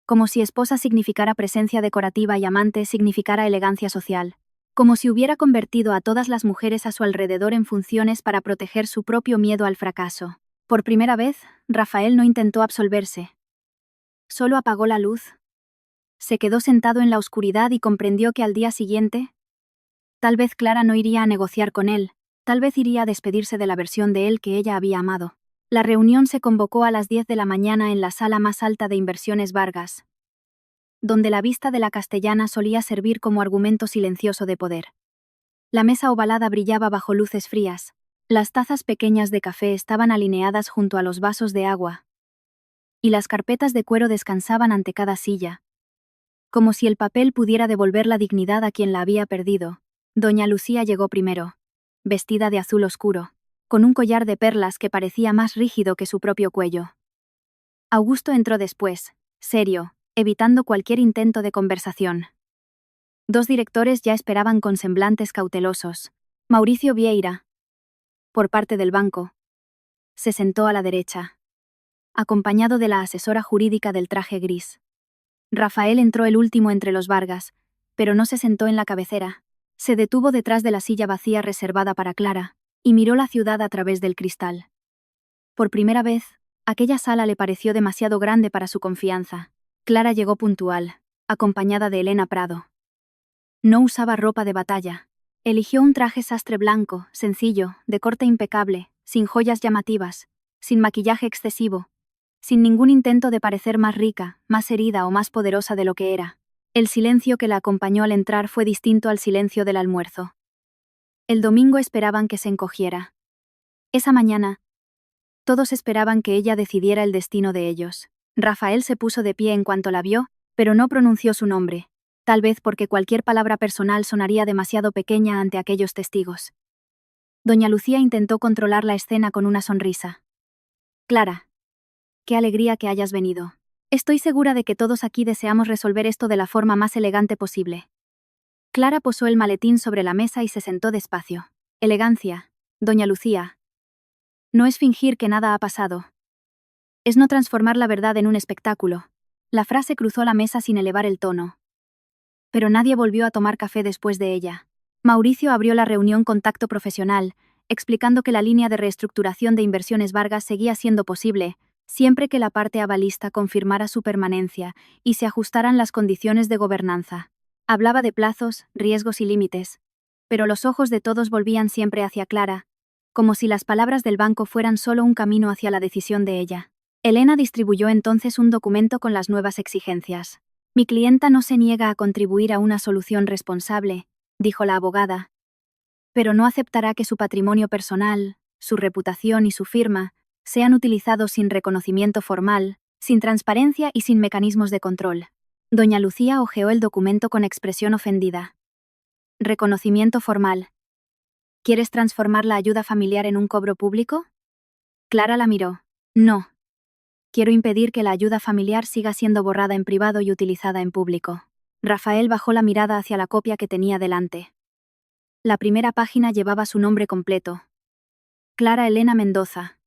Como si esposa significara presencia decorativa y amante significara elegancia social. como si hubiera convertido a todas las mujeres a su alrededor en funciones para proteger su propio miedo al fracaso. Por primera vez, Rafael no intentó absolverse. Solo apagó la luz. Se quedó sentado en la oscuridad y comprendió que al día siguiente, tal vez Clara no iría a negociar con él, tal vez iría a despedirse de la versión de él que ella había amado. La reunión se convocó a las 10 de la mañana en la sala más alta de Inversiones Vargas, donde la vista de la Castellana solía servir como argumento silencioso de poder. La mesa ovalada brillaba bajo luces frías. Las tazas pequeñas de café estaban alineadas junto a los vasos de agua, y las carpetas de cuero descansaban ante cada silla, como si el papel pudiera devolver la dignidad a quien la había perdido. Doña Lucía llegó primero, vestida de azul oscuro, con un collar de perlas que parecía más rígido que su propio cuello. Augusto entró después, serio, evitando cualquier intento de conversación. Dos directores ya esperaban con semblantes cautelosos. Mauricio Vieira, por parte del banco, se sentó a la derecha, acompañado de la asesora jurídica del traje gris. Rafael entró el último entre los Vargas, pero no se sentó en la cabecera. Se detuvo detrás de la silla vacía reservada para Clara, y miró la ciudad a través del cristal. Por primera vez, aquella sala le pareció demasiado grande para su confianza. Clara llegó puntual, acompañada de Elena Prado. No usaba ropa de batalla. Eligió un traje sastre blanco, sencillo, de corte impecable, sin joyas llamativas, sin maquillaje excesivo, sin ningún intento de parecer más rica, más herida o más poderosa de lo que era. El silencio que la acompañó al entrar fue distinto al silencio del almuerzo. El domingo esperaban que se encogiera. Esa mañana, todos esperaban que ella decidiera el destino de ellos. Rafael se puso de pie en cuanto la vio, pero no pronunció su nombre, tal vez porque cualquier palabra personal sonaría demasiado pequeña ante aquellos testigos. Doña Lucía intentó controlar la escena con una sonrisa. Clara, qué alegría que hayas venido. Estoy segura de que todos aquí deseamos resolver esto de la forma más elegante posible. Clara posó el maletín sobre la mesa y se sentó despacio. Elegancia, doña Lucía. No es fingir que nada ha pasado. Es no transformar la verdad en un espectáculo. La frase cruzó la mesa sin elevar el tono. Pero nadie volvió a tomar café después de ella. Mauricio abrió la reunión con tacto profesional, explicando que la línea de reestructuración de Inversiones Vargas seguía siendo posible, siempre que la parte avalista confirmara su permanencia y se ajustaran las condiciones de gobernanza. Hablaba de plazos, riesgos y límites, pero los ojos de todos volvían siempre hacia Clara, como si las palabras del banco fueran solo un camino hacia la decisión de ella. Elena distribuyó entonces un documento con las nuevas exigencias. Mi clienta no se niega a contribuir a una solución responsable, dijo la abogada, pero no aceptará que su patrimonio personal, su reputación y su firma sean utilizados sin reconocimiento formal, sin transparencia y sin mecanismos de control. Doña Lucía hojeó el documento con expresión ofendida. Reconocimiento formal. ¿Quieres transformar la ayuda familiar en un cobro público? Clara la miró. No. Quiero impedir que la ayuda familiar siga siendo borrada en privado y utilizada en público. Rafael bajó la mirada hacia la copia que tenía delante. La primera página llevaba su nombre completo. Clara Elena Mendoza.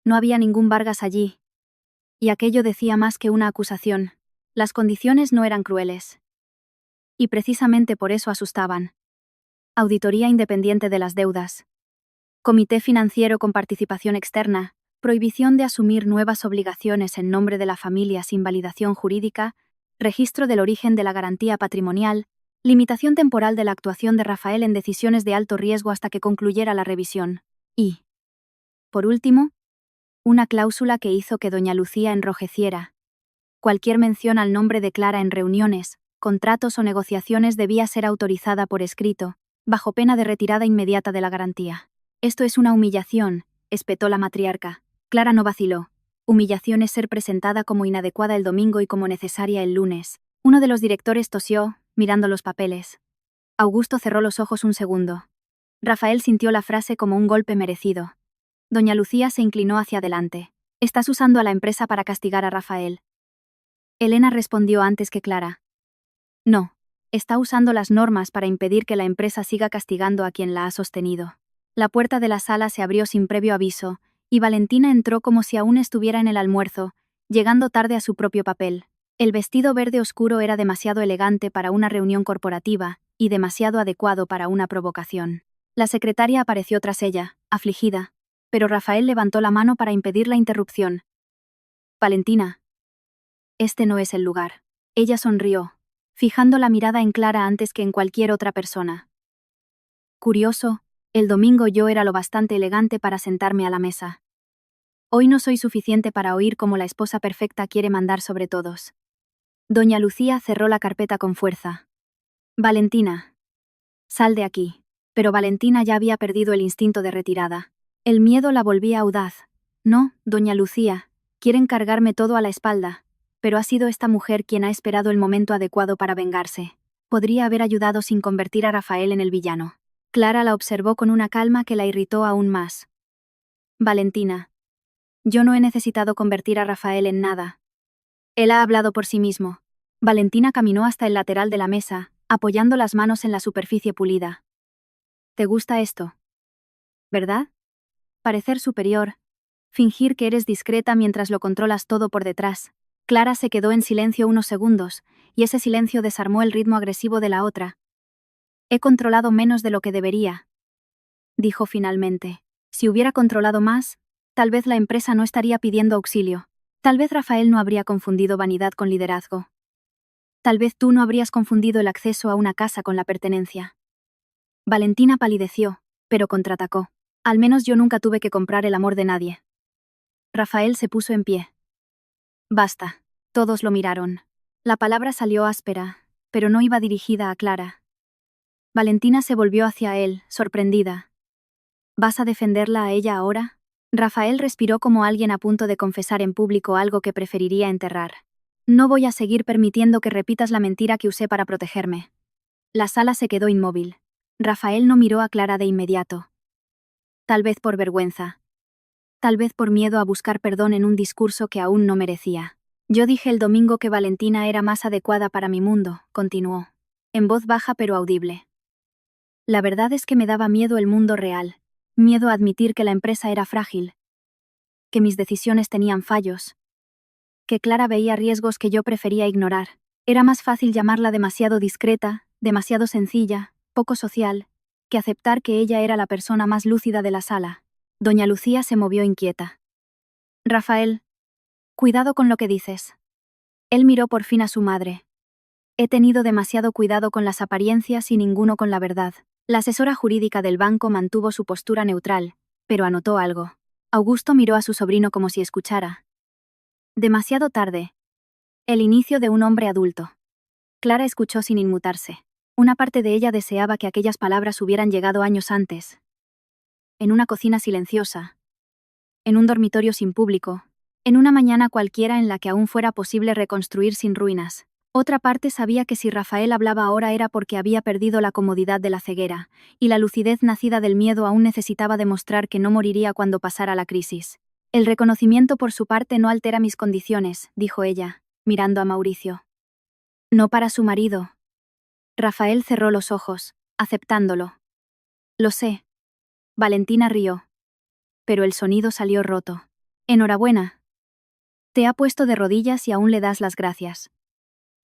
No había ningún Vargas allí. Y aquello decía más que una acusación. Las condiciones no eran crueles. Y precisamente por eso asustaban. Auditoría independiente de las deudas. Comité financiero con participación externa. Prohibición de asumir nuevas obligaciones en nombre de la familia sin validación jurídica. Registro del origen de la garantía patrimonial. Limitación temporal de la actuación de Rafael en decisiones de alto riesgo hasta que concluyera la revisión. Y, por último, una cláusula que hizo que doña Lucía enrojeciera. Cualquier mención al nombre de Clara en reuniones, contratos o negociaciones debía ser autorizada por escrito, bajo pena de retirada inmediata de la garantía. Esto es una humillación, espetó la matriarca. Clara no vaciló. Humillación es ser presentada como inadecuada el domingo y como necesaria el lunes. Uno de los directores tosió, mirando los papeles. Augusto cerró los ojos un segundo. Rafael sintió la frase como un golpe merecido. Doña Lucía se inclinó hacia adelante. Estás usando a la empresa para castigar a Rafael. Elena respondió antes que Clara. No, está usando las normas para impedir que la empresa siga castigando a quien la ha sostenido. La puerta de la sala se abrió sin previo aviso, y Valentina entró como si aún estuviera en el almuerzo, llegando tarde a su propio papel. El vestido verde oscuro era demasiado elegante para una reunión corporativa, y demasiado adecuado para una provocación. La secretaria apareció tras ella, afligida, pero Rafael levantó la mano para impedir la interrupción. Valentina. Este no es el lugar. Ella sonrió, fijando la mirada en Clara antes que en cualquier otra persona. Curioso, el domingo yo era lo bastante elegante para sentarme a la mesa. Hoy no soy suficiente para oír cómo la esposa perfecta quiere mandar sobre todos. Doña Lucía cerró la carpeta con fuerza. Valentina. Sal de aquí. Pero Valentina ya había perdido el instinto de retirada. El miedo la volvía audaz. No, doña Lucía, quieren cargarme todo a la espalda, pero ha sido esta mujer quien ha esperado el momento adecuado para vengarse. Podría haber ayudado sin convertir a Rafael en el villano. Clara la observó con una calma que la irritó aún más. Valentina. Yo no he necesitado convertir a Rafael en nada. Él ha hablado por sí mismo. Valentina caminó hasta el lateral de la mesa, apoyando las manos en la superficie pulida. ¿Te gusta esto? ¿Verdad? Parecer superior. Fingir que eres discreta mientras lo controlas todo por detrás. Clara se quedó en silencio unos segundos, y ese silencio desarmó el ritmo agresivo de la otra. He controlado menos de lo que debería, dijo finalmente. Si hubiera controlado más, tal vez la empresa no estaría pidiendo auxilio. Tal vez Rafael no habría confundido vanidad con liderazgo. Tal vez tú no habrías confundido el acceso a una casa con la pertenencia. Valentina palideció, pero contraatacó. Al menos yo nunca tuve que comprar el amor de nadie. Rafael se puso en pie. Basta. Todos lo miraron. La palabra salió áspera, pero no iba dirigida a Clara. Valentina se volvió hacia él, sorprendida. ¿Vas a defenderla a ella ahora? Rafael respiró como alguien a punto de confesar en público algo que preferiría enterrar. No voy a seguir permitiendo que repitas la mentira que usé para protegerme. La sala se quedó inmóvil. Rafael no miró a Clara de inmediato. Tal vez por vergüenza. Tal vez por miedo a buscar perdón en un discurso que aún no merecía. Yo dije el domingo que Valentina era más adecuada para mi mundo, continuó, en voz baja pero audible. La verdad es que me daba miedo el mundo real, miedo a admitir que la empresa era frágil, que mis decisiones tenían fallos, que Clara veía riesgos que yo prefería ignorar. Era más fácil llamarla demasiado discreta, demasiado sencilla, poco social, que aceptar que ella era la persona más lúcida de la sala. Doña Lucía se movió inquieta. Rafael, cuidado con lo que dices. Él miró por fin a su madre. He tenido demasiado cuidado con las apariencias y ninguno con la verdad. La asesora jurídica del banco mantuvo su postura neutral, pero anotó algo. Augusto miró a su sobrino como si escuchara. Demasiado tarde. El inicio de un hombre adulto. Clara escuchó sin inmutarse. Una parte de ella deseaba que aquellas palabras hubieran llegado años antes. En una cocina silenciosa. En un dormitorio sin público. En una mañana cualquiera en la que aún fuera posible reconstruir sin ruinas. Otra parte sabía que si Rafael hablaba ahora era porque había perdido la comodidad de la ceguera, y la lucidez nacida del miedo aún necesitaba demostrar que no moriría cuando pasara la crisis. El reconocimiento por su parte no altera mis condiciones, dijo ella, mirando a Mauricio. No para su marido. Rafael cerró los ojos, aceptándolo. Lo sé. Valentina rió. Pero el sonido salió roto. Enhorabuena. Te ha puesto de rodillas y aún le das las gracias.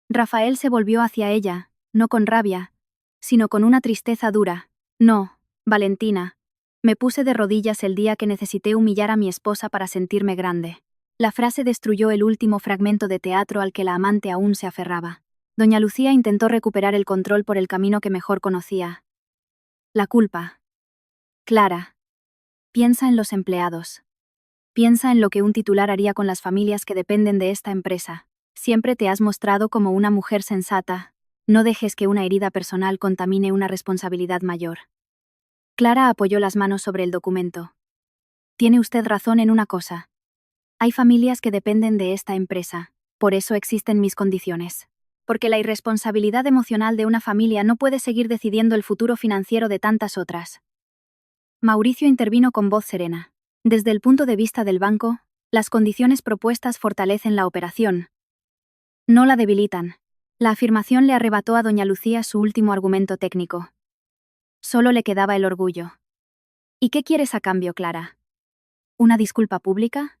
Rafael se volvió hacia ella, no con rabia, sino con una tristeza dura. No, Valentina. Me puse de rodillas el día que necesité humillar a mi esposa para sentirme grande. La frase destruyó el último fragmento de teatro al que la amante aún se aferraba. Doña Lucía intentó recuperar el control por el camino que mejor conocía. La culpa. Clara. Piensa en los empleados. Piensa en lo que un titular haría con las familias que dependen de esta empresa. Siempre te has mostrado como una mujer sensata. No dejes que una herida personal contamine una responsabilidad mayor. Clara apoyó las manos sobre el documento. Tiene usted razón en una cosa. Hay familias que dependen de esta empresa. Por eso existen mis condiciones. Porque la irresponsabilidad emocional de una familia no puede seguir decidiendo el futuro financiero de tantas otras. Mauricio intervino con voz serena. Desde el punto de vista del banco, las condiciones propuestas fortalecen la operación. No la debilitan. La afirmación le arrebató a doña Lucía su último argumento técnico. Solo le quedaba el orgullo. ¿Y qué quieres a cambio, Clara? ¿Una disculpa pública?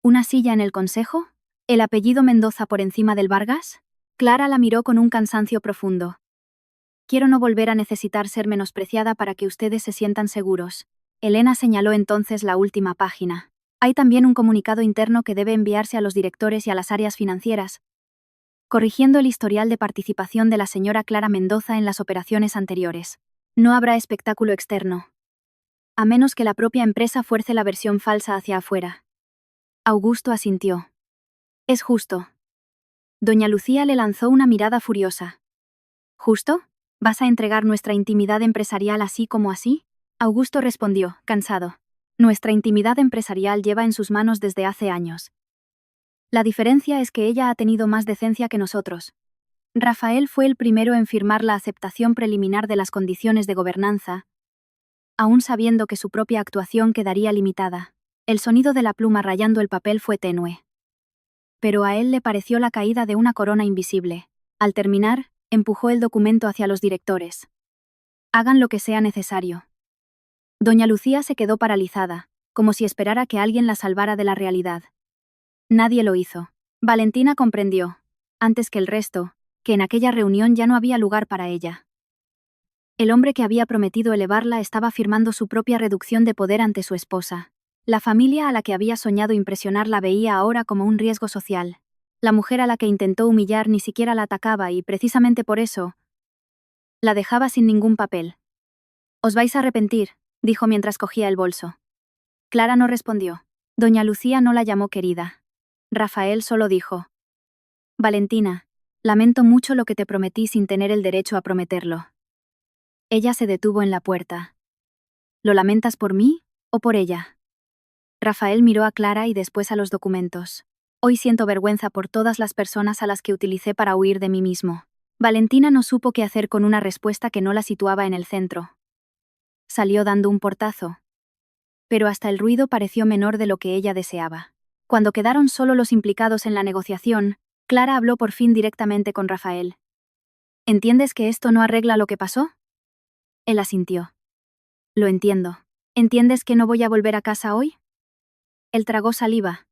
¿Una silla en el consejo? ¿El apellido Mendoza por encima del Vargas? Clara la miró con un cansancio profundo. Quiero no volver a necesitar ser menospreciada para que ustedes se sientan seguros. Elena señaló entonces la última página. Hay también un comunicado interno que debe enviarse a los directores y a las áreas financieras, corrigiendo el historial de participación de la señora Clara Mendoza en las operaciones anteriores. No habrá espectáculo externo, a menos que la propia empresa fuerce la versión falsa hacia afuera. Augusto asintió. Es justo. Doña Lucía le lanzó una mirada furiosa. ¿Justo? ¿Vas a entregar nuestra intimidad empresarial así como así? Augusto respondió, cansado. Nuestra intimidad empresarial lleva en sus manos desde hace años. La diferencia es que ella ha tenido más decencia que nosotros. Rafael fue el primero en firmar la aceptación preliminar de las condiciones de gobernanza, aún sabiendo que su propia actuación quedaría limitada. El sonido de la pluma rayando el papel fue tenue. Pero a él le pareció la caída de una corona invisible. Al terminar, empujó el documento hacia los directores. Hagan lo que sea necesario. Doña Lucía se quedó paralizada, como si esperara que alguien la salvara de la realidad. Nadie lo hizo. Valentina comprendió, antes que el resto, que en aquella reunión ya no había lugar para ella. El hombre que había prometido elevarla estaba firmando su propia reducción de poder ante su esposa. La familia a la que había soñado impresionar la veía ahora como un riesgo social. La mujer a la que intentó humillar ni siquiera la atacaba y, precisamente por eso, la dejaba sin ningún papel. «Os vais a arrepentir», dijo mientras cogía el bolso. Clara no respondió. Doña Lucía no la llamó querida. Rafael solo dijo: «Valentina, lamento mucho lo que te prometí sin tener el derecho a prometerlo». Ella se detuvo en la puerta. «¿Lo lamentas por mí o por ella?» Rafael miró a Clara y después a los documentos. «Hoy siento vergüenza por todas las personas a las que utilicé para huir de mí mismo». Valentina no supo qué hacer con una respuesta que no la situaba en el centro. Salió dando un portazo. Pero hasta el ruido pareció menor de lo que ella deseaba. Cuando quedaron solo los implicados en la negociación, Clara habló por fin directamente con Rafael. «¿Entiendes que esto no arregla lo que pasó?» Él asintió. «Lo entiendo. ¿Entiendes que no voy a volver a casa hoy?» Él tragó saliva.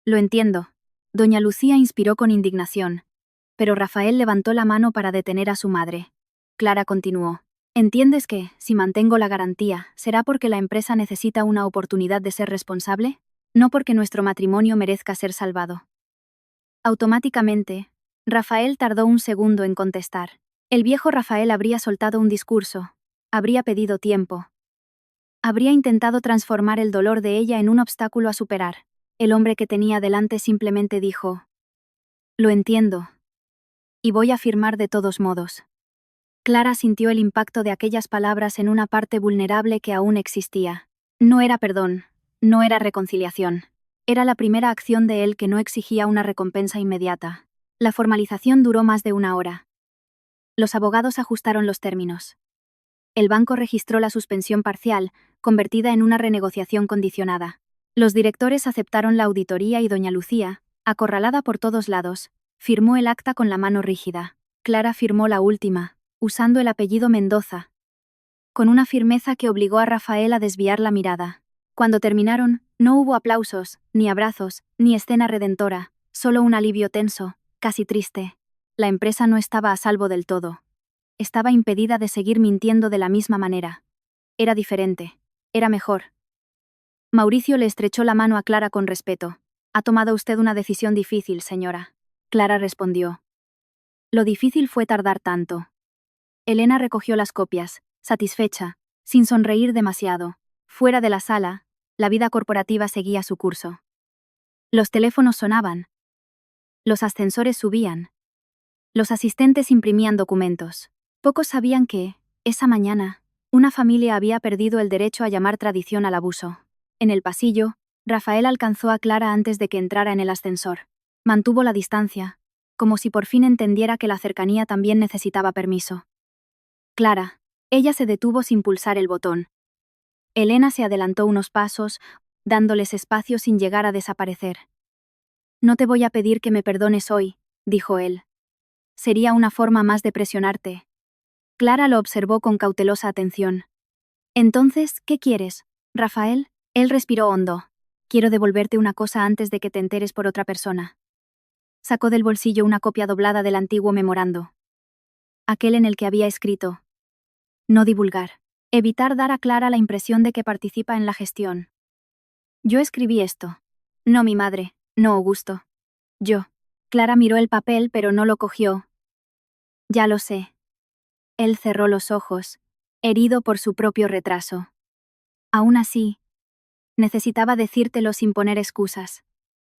«Lo entiendo». Doña Lucía inspiró con indignación. Pero Rafael levantó la mano para detener a su madre. Clara continuó. «¿Entiendes que, si mantengo la garantía, será porque la empresa necesita una oportunidad de ser responsable? No porque nuestro matrimonio merezca ser salvado». Automáticamente, Rafael tardó un segundo en contestar. El viejo Rafael habría soltado un discurso. Habría pedido tiempo. Habría intentado transformar el dolor de ella en un obstáculo a superar. El hombre que tenía delante simplemente dijo: «Lo entiendo. Y voy a firmar de todos modos». Clara sintió el impacto de aquellas palabras en una parte vulnerable que aún existía. No era perdón, no era reconciliación. Era la primera acción de él que no exigía una recompensa inmediata. La formalización duró más de una hora. Los abogados ajustaron los términos. El banco registró la suspensión parcial, convertida en una renegociación condicionada. Los directores aceptaron la auditoría y doña Lucía, acorralada por todos lados, firmó el acta con la mano rígida. Clara firmó la última, usando el apellido Mendoza, con una firmeza que obligó a Rafael a desviar la mirada. Cuando terminaron, no hubo aplausos, ni abrazos, ni escena redentora, solo un alivio tenso, casi triste. La empresa no estaba a salvo del todo. Estaba impedida de seguir mintiendo de la misma manera. Era diferente. Era mejor. Mauricio le estrechó la mano a Clara con respeto. «Ha tomado usted una decisión difícil, señora». Clara respondió. «Lo difícil fue tardar tanto». Elena recogió las copias, satisfecha, sin sonreír demasiado. Fuera de la sala, la vida corporativa seguía su curso. Los teléfonos sonaban. Los ascensores subían. Los asistentes imprimían documentos. Pocos sabían que, esa mañana, una familia había perdido el derecho a llamar tradición al abuso. En el pasillo, Rafael alcanzó a Clara antes de que entrara en el ascensor. Mantuvo la distancia, como si por fin entendiera que la cercanía también necesitaba permiso. «Clara». Ella se detuvo sin pulsar el botón. Elena se adelantó unos pasos, dándoles espacio sin llegar a desaparecer. «No te voy a pedir que me perdones hoy», dijo él. «Sería una forma más de presionarte». Clara lo observó con cautelosa atención. «Entonces, ¿qué quieres, Rafael?» Él respiró hondo. «Quiero devolverte una cosa antes de que te enteres por otra persona». Sacó del bolsillo una copia doblada del antiguo memorando. aquel en el que había escrito: no divulgar. Evitar dar a Clara la impresión de que participa en la gestión. Yo escribí esto. No mi madre, no Augusto. Yo. Clara miró el papel pero no lo cogió. Ya lo sé. Él cerró los ojos, herido por su propio retraso. Aún así, necesitaba decírtelo sin poner excusas.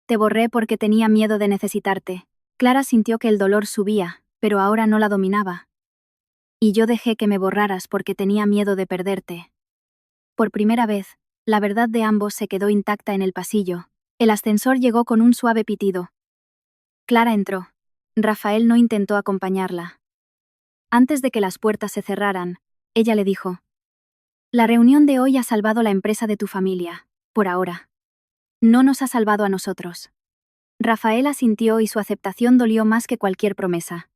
Te borré porque tenía miedo de necesitarte. Clara sintió que el dolor subía, pero ahora no la dominaba. Y yo dejé que me borraras porque tenía miedo de perderte. Por primera vez, la verdad de ambos se quedó intacta en el pasillo. El ascensor llegó con un suave pitido. Clara entró. Rafael no intentó acompañarla. Antes de que las puertas se cerraran, ella le dijo: la reunión de hoy ha salvado la empresa de tu familia, por ahora. No nos ha salvado a nosotros. Rafael asintió y su aceptación dolió más que cualquier promesa.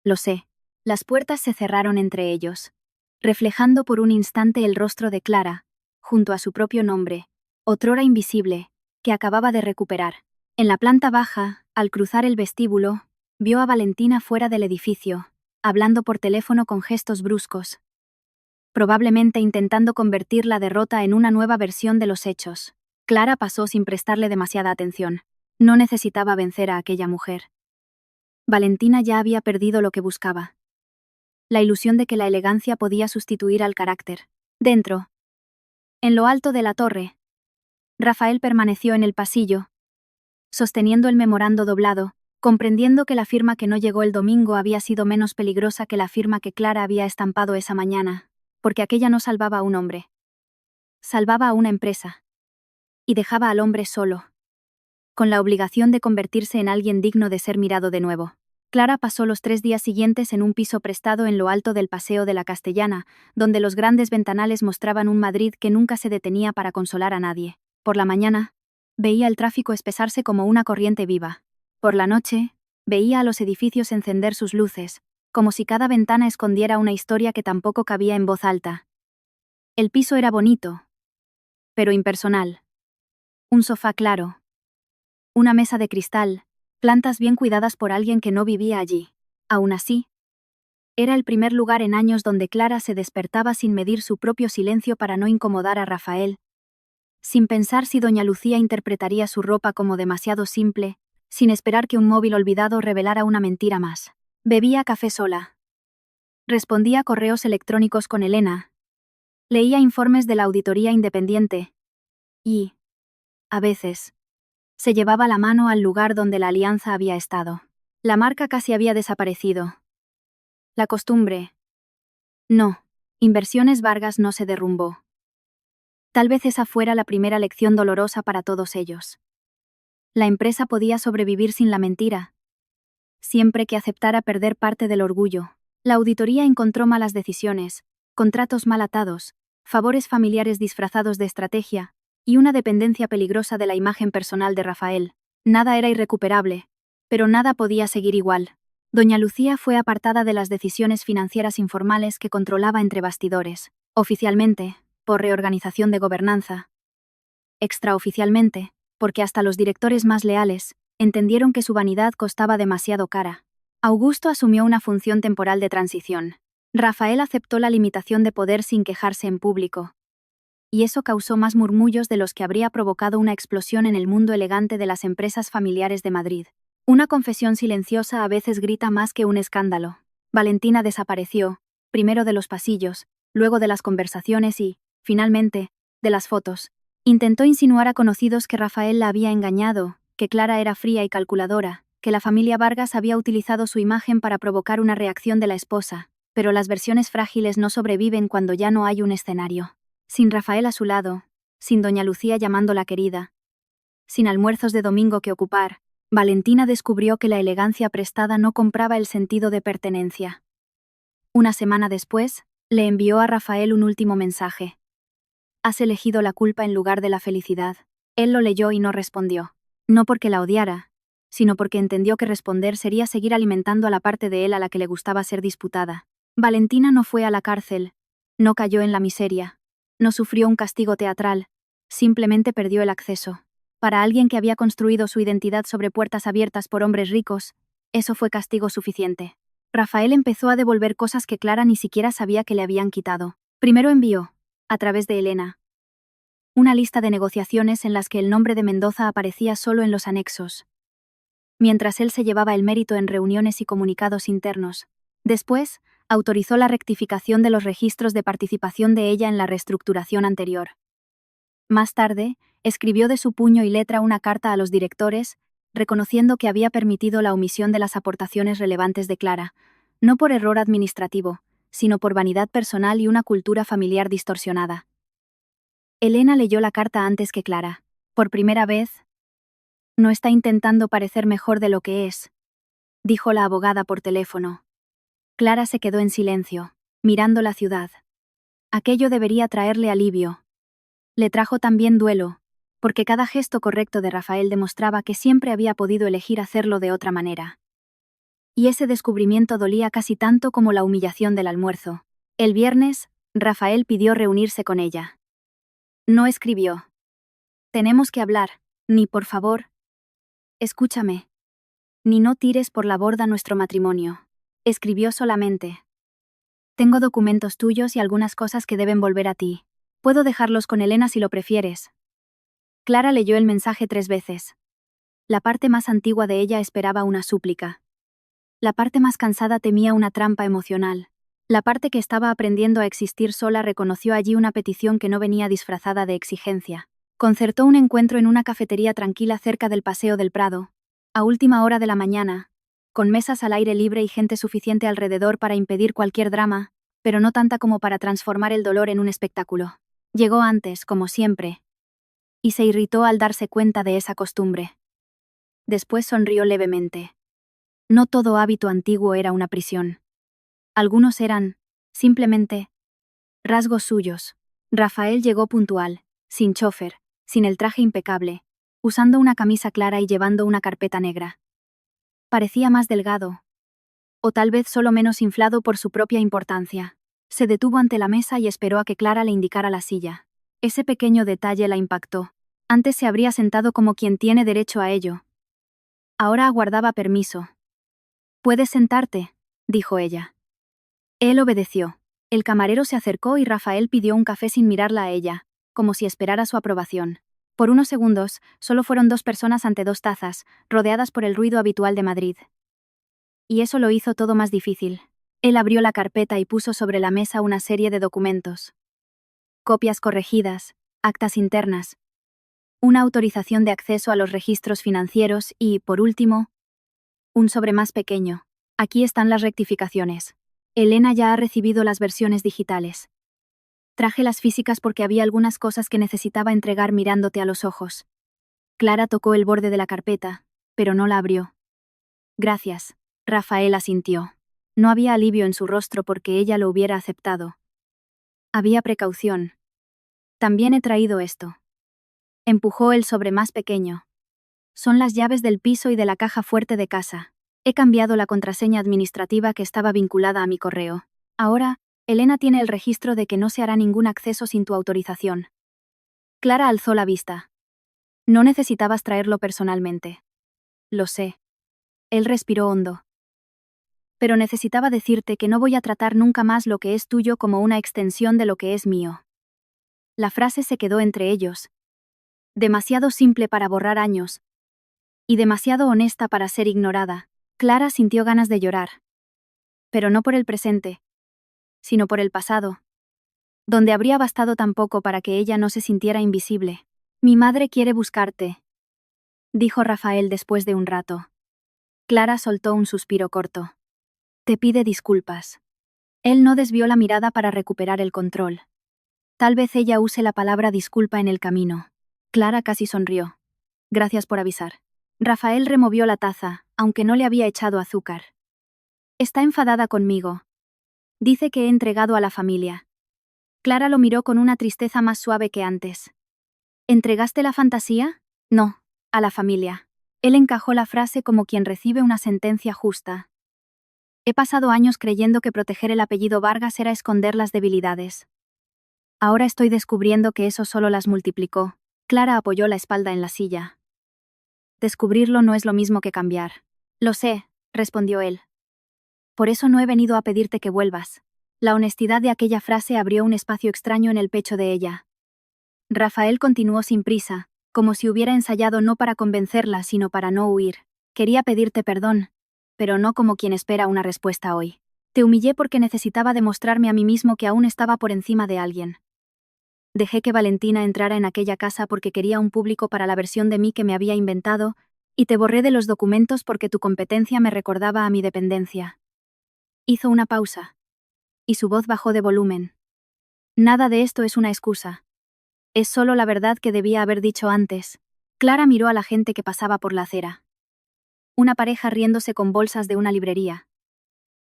Lo sé. Las puertas se cerraron entre ellos, reflejando por un instante el rostro de Clara, junto a su propio nombre, otrora invisible, que acababa de recuperar. En la planta baja, al cruzar el vestíbulo, vio a Valentina fuera del edificio, hablando por teléfono con gestos bruscos, probablemente intentando convertir la derrota en una nueva versión de los hechos. Clara pasó sin prestarle demasiada atención. No necesitaba vencer a aquella mujer. Valentina ya había perdido lo que buscaba. La ilusión de que la elegancia podía sustituir al carácter. Dentro, en lo alto de la torre, Rafael permaneció en el pasillo, sosteniendo el memorando doblado, comprendiendo que la firma que no llegó el domingo había sido menos peligrosa que la firma que Clara había estampado esa mañana, porque aquella no salvaba a un hombre. Salvaba a una empresa. Y dejaba al hombre solo, con la obligación de convertirse en alguien digno de ser mirado de nuevo. Clara pasó los 3 días siguientes en un piso prestado en lo alto del Paseo de la Castellana, donde los grandes ventanales mostraban un Madrid que nunca se detenía para consolar a nadie. Por la mañana, veía el tráfico espesarse como una corriente viva. Por la noche, veía a los edificios encender sus luces, como si cada ventana escondiera una historia que tampoco cabía en voz alta. El piso era bonito, pero impersonal. Un sofá claro, una mesa de cristal, plantas bien cuidadas por alguien que no vivía allí. Aún así, era el primer lugar en años donde Clara se despertaba sin medir su propio silencio para no incomodar a Rafael, sin pensar si doña Lucía interpretaría su ropa como demasiado simple, sin esperar que un móvil olvidado revelara una mentira más. Bebía café sola. Respondía correos electrónicos con Elena. Leía informes de la auditoría independiente. Y, a veces, se llevaba la mano al lugar donde la alianza había estado. La marca casi había desaparecido. La costumbre. No, Inversiones Vargas no se derrumbó. Tal vez esa fuera la primera lección dolorosa para todos ellos. La empresa podía sobrevivir sin la mentira, siempre que aceptara perder parte del orgullo. La auditoría encontró malas decisiones, contratos mal atados, favores familiares disfrazados de estrategia, y una dependencia peligrosa de la imagen personal de Rafael. Nada era irrecuperable, pero nada podía seguir igual. Doña Lucía fue apartada de las decisiones financieras informales que controlaba entre bastidores, oficialmente, por reorganización de gobernanza. Extraoficialmente, porque hasta los directores más leales entendieron que su vanidad costaba demasiado cara. Augusto asumió una función temporal de transición. Rafael aceptó la limitación de poder sin quejarse en público. Y eso causó más murmullos de los que habría provocado una explosión en el mundo elegante de las empresas familiares de Madrid. Una confesión silenciosa a veces grita más que un escándalo. Valentina desapareció, primero de los pasillos, luego de las conversaciones y, finalmente, de las fotos. Intentó insinuar a conocidos que Rafael la había engañado, que Clara era fría y calculadora, que la familia Vargas había utilizado su imagen para provocar una reacción de la esposa, pero las versiones frágiles no sobreviven cuando ya no hay un escenario. Sin Rafael a su lado, sin doña Lucía llamándola querida, sin almuerzos de domingo que ocupar, Valentina descubrió que la elegancia prestada no compraba el sentido de pertenencia. Una semana después, le envió a Rafael un último mensaje. «Has elegido la culpa en lugar de la felicidad». Él lo leyó y no respondió. No porque la odiara, sino porque entendió que responder sería seguir alimentando a la parte de él a la que le gustaba ser disputada. Valentina no fue a la cárcel, no cayó en la miseria, no sufrió un castigo teatral, simplemente perdió el acceso. Para alguien que había construido su identidad sobre puertas abiertas por hombres ricos, eso fue castigo suficiente. Rafael empezó a devolver cosas que Clara ni siquiera sabía que le habían quitado. Primero envió, a través de Elena, una lista de negociaciones en las que el nombre de Mendoza aparecía solo en los anexos, mientras él se llevaba el mérito en reuniones y comunicados internos. Después, autorizó la rectificación de los registros de participación de ella en la reestructuración anterior. Más tarde, escribió de su puño y letra una carta a los directores, reconociendo que había permitido la omisión de las aportaciones relevantes de Clara, no por error administrativo, sino por vanidad personal y una cultura familiar distorsionada. Elena leyó la carta antes que Clara. Por primera vez, no está intentando parecer mejor de lo que es, dijo la abogada por teléfono. Clara se quedó en silencio, mirando la ciudad. Aquello debería traerle alivio. Le trajo también duelo, porque cada gesto correcto de Rafael demostraba que siempre había podido elegir hacerlo de otra manera. Y ese descubrimiento dolía casi tanto como la humillación del almuerzo. El viernes, Rafael pidió reunirse con ella. No escribió. Tenemos que hablar, ni por favor. Escúchame. Ni no tires por la borda nuestro matrimonio. Escribió solamente. Tengo documentos tuyos y algunas cosas que deben volver a ti. Puedo dejarlos con Elena si lo prefieres. Clara leyó el mensaje 3 veces. La parte más antigua de ella esperaba una súplica. La parte más cansada temía una trampa emocional. La parte que estaba aprendiendo a existir sola reconoció allí una petición que no venía disfrazada de exigencia. Concertó un encuentro en una cafetería tranquila cerca del Paseo del Prado, a última hora de la mañana, con mesas al aire libre y gente suficiente alrededor para impedir cualquier drama, pero no tanta como para transformar el dolor en un espectáculo. Llegó antes, como siempre, y se irritó al darse cuenta de esa costumbre. Después sonrió levemente. No todo hábito antiguo era una prisión. Algunos eran, simplemente, rasgos suyos. Rafael llegó puntual, sin chofer, sin el traje impecable, usando una camisa clara y llevando una carpeta negra. Parecía más delgado, o tal vez solo menos inflado por su propia importancia. Se detuvo ante la mesa y esperó a que Clara le indicara la silla. Ese pequeño detalle la impactó. Antes se habría sentado como quien tiene derecho a ello. Ahora aguardaba permiso. «Puedes sentarte», dijo ella. Él obedeció. El camarero se acercó y Rafael pidió un café sin mirarla a ella, como si esperara su aprobación. Por unos segundos, solo fueron 2 personas ante 2 tazas, rodeadas por el ruido habitual de Madrid. Y eso lo hizo todo más difícil. Él abrió la carpeta y puso sobre la mesa una serie de documentos. Copias corregidas, actas internas, una autorización de acceso a los registros financieros y, por último, un sobre más pequeño. Aquí están las rectificaciones. Elena ya ha recibido las versiones digitales. Traje las físicas porque había algunas cosas que necesitaba entregar mirándote a los ojos. Clara tocó el borde de la carpeta, pero no la abrió. Gracias. Rafael asintió. No había alivio en su rostro porque ella lo hubiera aceptado. Había precaución. También he traído esto. Empujó el sobre más pequeño. Son las llaves del piso y de la caja fuerte de casa. He cambiado la contraseña administrativa que estaba vinculada a mi correo. Ahora, Elena tiene el registro de que no se hará ningún acceso sin tu autorización. Clara alzó la vista. No necesitabas traerlo personalmente. Lo sé. Él respiró hondo. Pero necesitaba decirte que no voy a tratar nunca más lo que es tuyo como una extensión de lo que es mío. La frase se quedó entre ellos. Demasiado simple para borrar años. Y demasiado honesta para ser ignorada. Clara sintió ganas de llorar. Pero no por el presente, sino por el pasado, donde habría bastado tan poco para que ella no se sintiera invisible. Mi madre quiere buscarte, dijo Rafael después de un rato. Clara soltó un suspiro corto. Te pide disculpas. Él no desvió la mirada para recuperar el control. Tal vez ella use la palabra disculpa en el camino. Clara casi sonrió. Gracias por avisar. Rafael removió la taza, aunque no le había echado azúcar. Está enfadada conmigo. Dice que he entregado a la familia. Clara lo miró con una tristeza más suave que antes. ¿Entregaste la fantasía? No, a la familia. Él encajó la frase como quien recibe una sentencia justa. He pasado años creyendo que proteger el apellido Vargas era esconder las debilidades. Ahora estoy descubriendo que eso solo las multiplicó. Clara apoyó la espalda en la silla. Descubrirlo no es lo mismo que cambiar. Lo sé, respondió él. Por eso no he venido a pedirte que vuelvas. La honestidad de aquella frase abrió un espacio extraño en el pecho de ella. Rafael continuó sin prisa, como si hubiera ensayado no para convencerla, sino para no huir. Quería pedirte perdón, pero no como quien espera una respuesta hoy. Te humillé porque necesitaba demostrarme a mí mismo que aún estaba por encima de alguien. Dejé que Valentina entrara en aquella casa porque quería un público para la versión de mí que me había inventado, y te borré de los documentos porque tu competencia me recordaba a mi dependencia. Hizo una pausa, y su voz bajó de volumen. Nada de esto es una excusa. Es solo la verdad que debía haber dicho antes. Clara miró a la gente que pasaba por la acera. Una pareja riéndose con bolsas de una librería.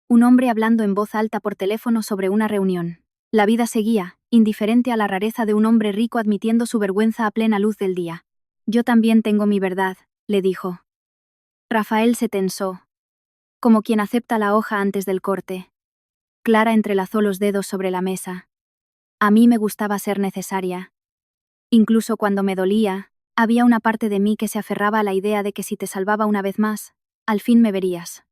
Un hombre hablando en voz alta por teléfono sobre una reunión. La vida seguía, indiferente a la rareza de un hombre rico admitiendo su vergüenza a plena luz del día. Yo también tengo mi verdad, le dijo. Rafael se tensó, como quien acepta la hoja antes del corte. Clara entrelazó los dedos sobre la mesa. A mí me gustaba ser necesaria. Incluso cuando me dolía, había una parte de mí que se aferraba a la idea de que si te salvaba una vez más, al fin me verías.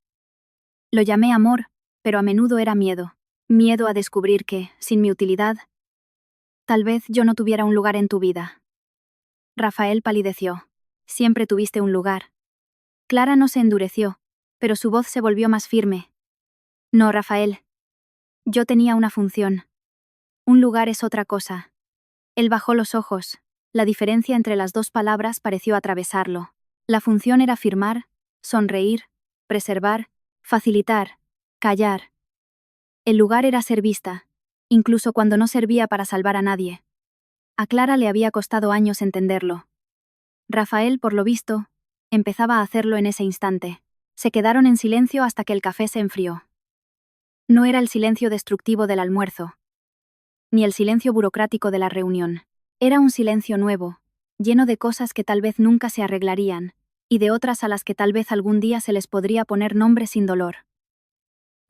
Lo llamé amor, pero a menudo era miedo. Miedo a descubrir que, sin mi utilidad, tal vez yo no tuviera un lugar en tu vida. Rafael palideció. Siempre tuviste un lugar. Clara no se endureció, pero su voz se volvió más firme. No, Rafael. Yo tenía una función. Un lugar es otra cosa. Él bajó los ojos. La diferencia entre las dos palabras pareció atravesarlo. La función era firmar, sonreír, preservar, facilitar, callar. El lugar era ser vista, incluso cuando no servía para salvar a nadie. A Clara le había costado años entenderlo. Rafael, por lo visto, empezaba a hacerlo en ese instante. Se quedaron en silencio hasta que el café se enfrió. No era el silencio destructivo del almuerzo, ni el silencio burocrático de la reunión. Era un silencio nuevo, lleno de cosas que tal vez nunca se arreglarían, y de otras a las que tal vez algún día se les podría poner nombre sin dolor.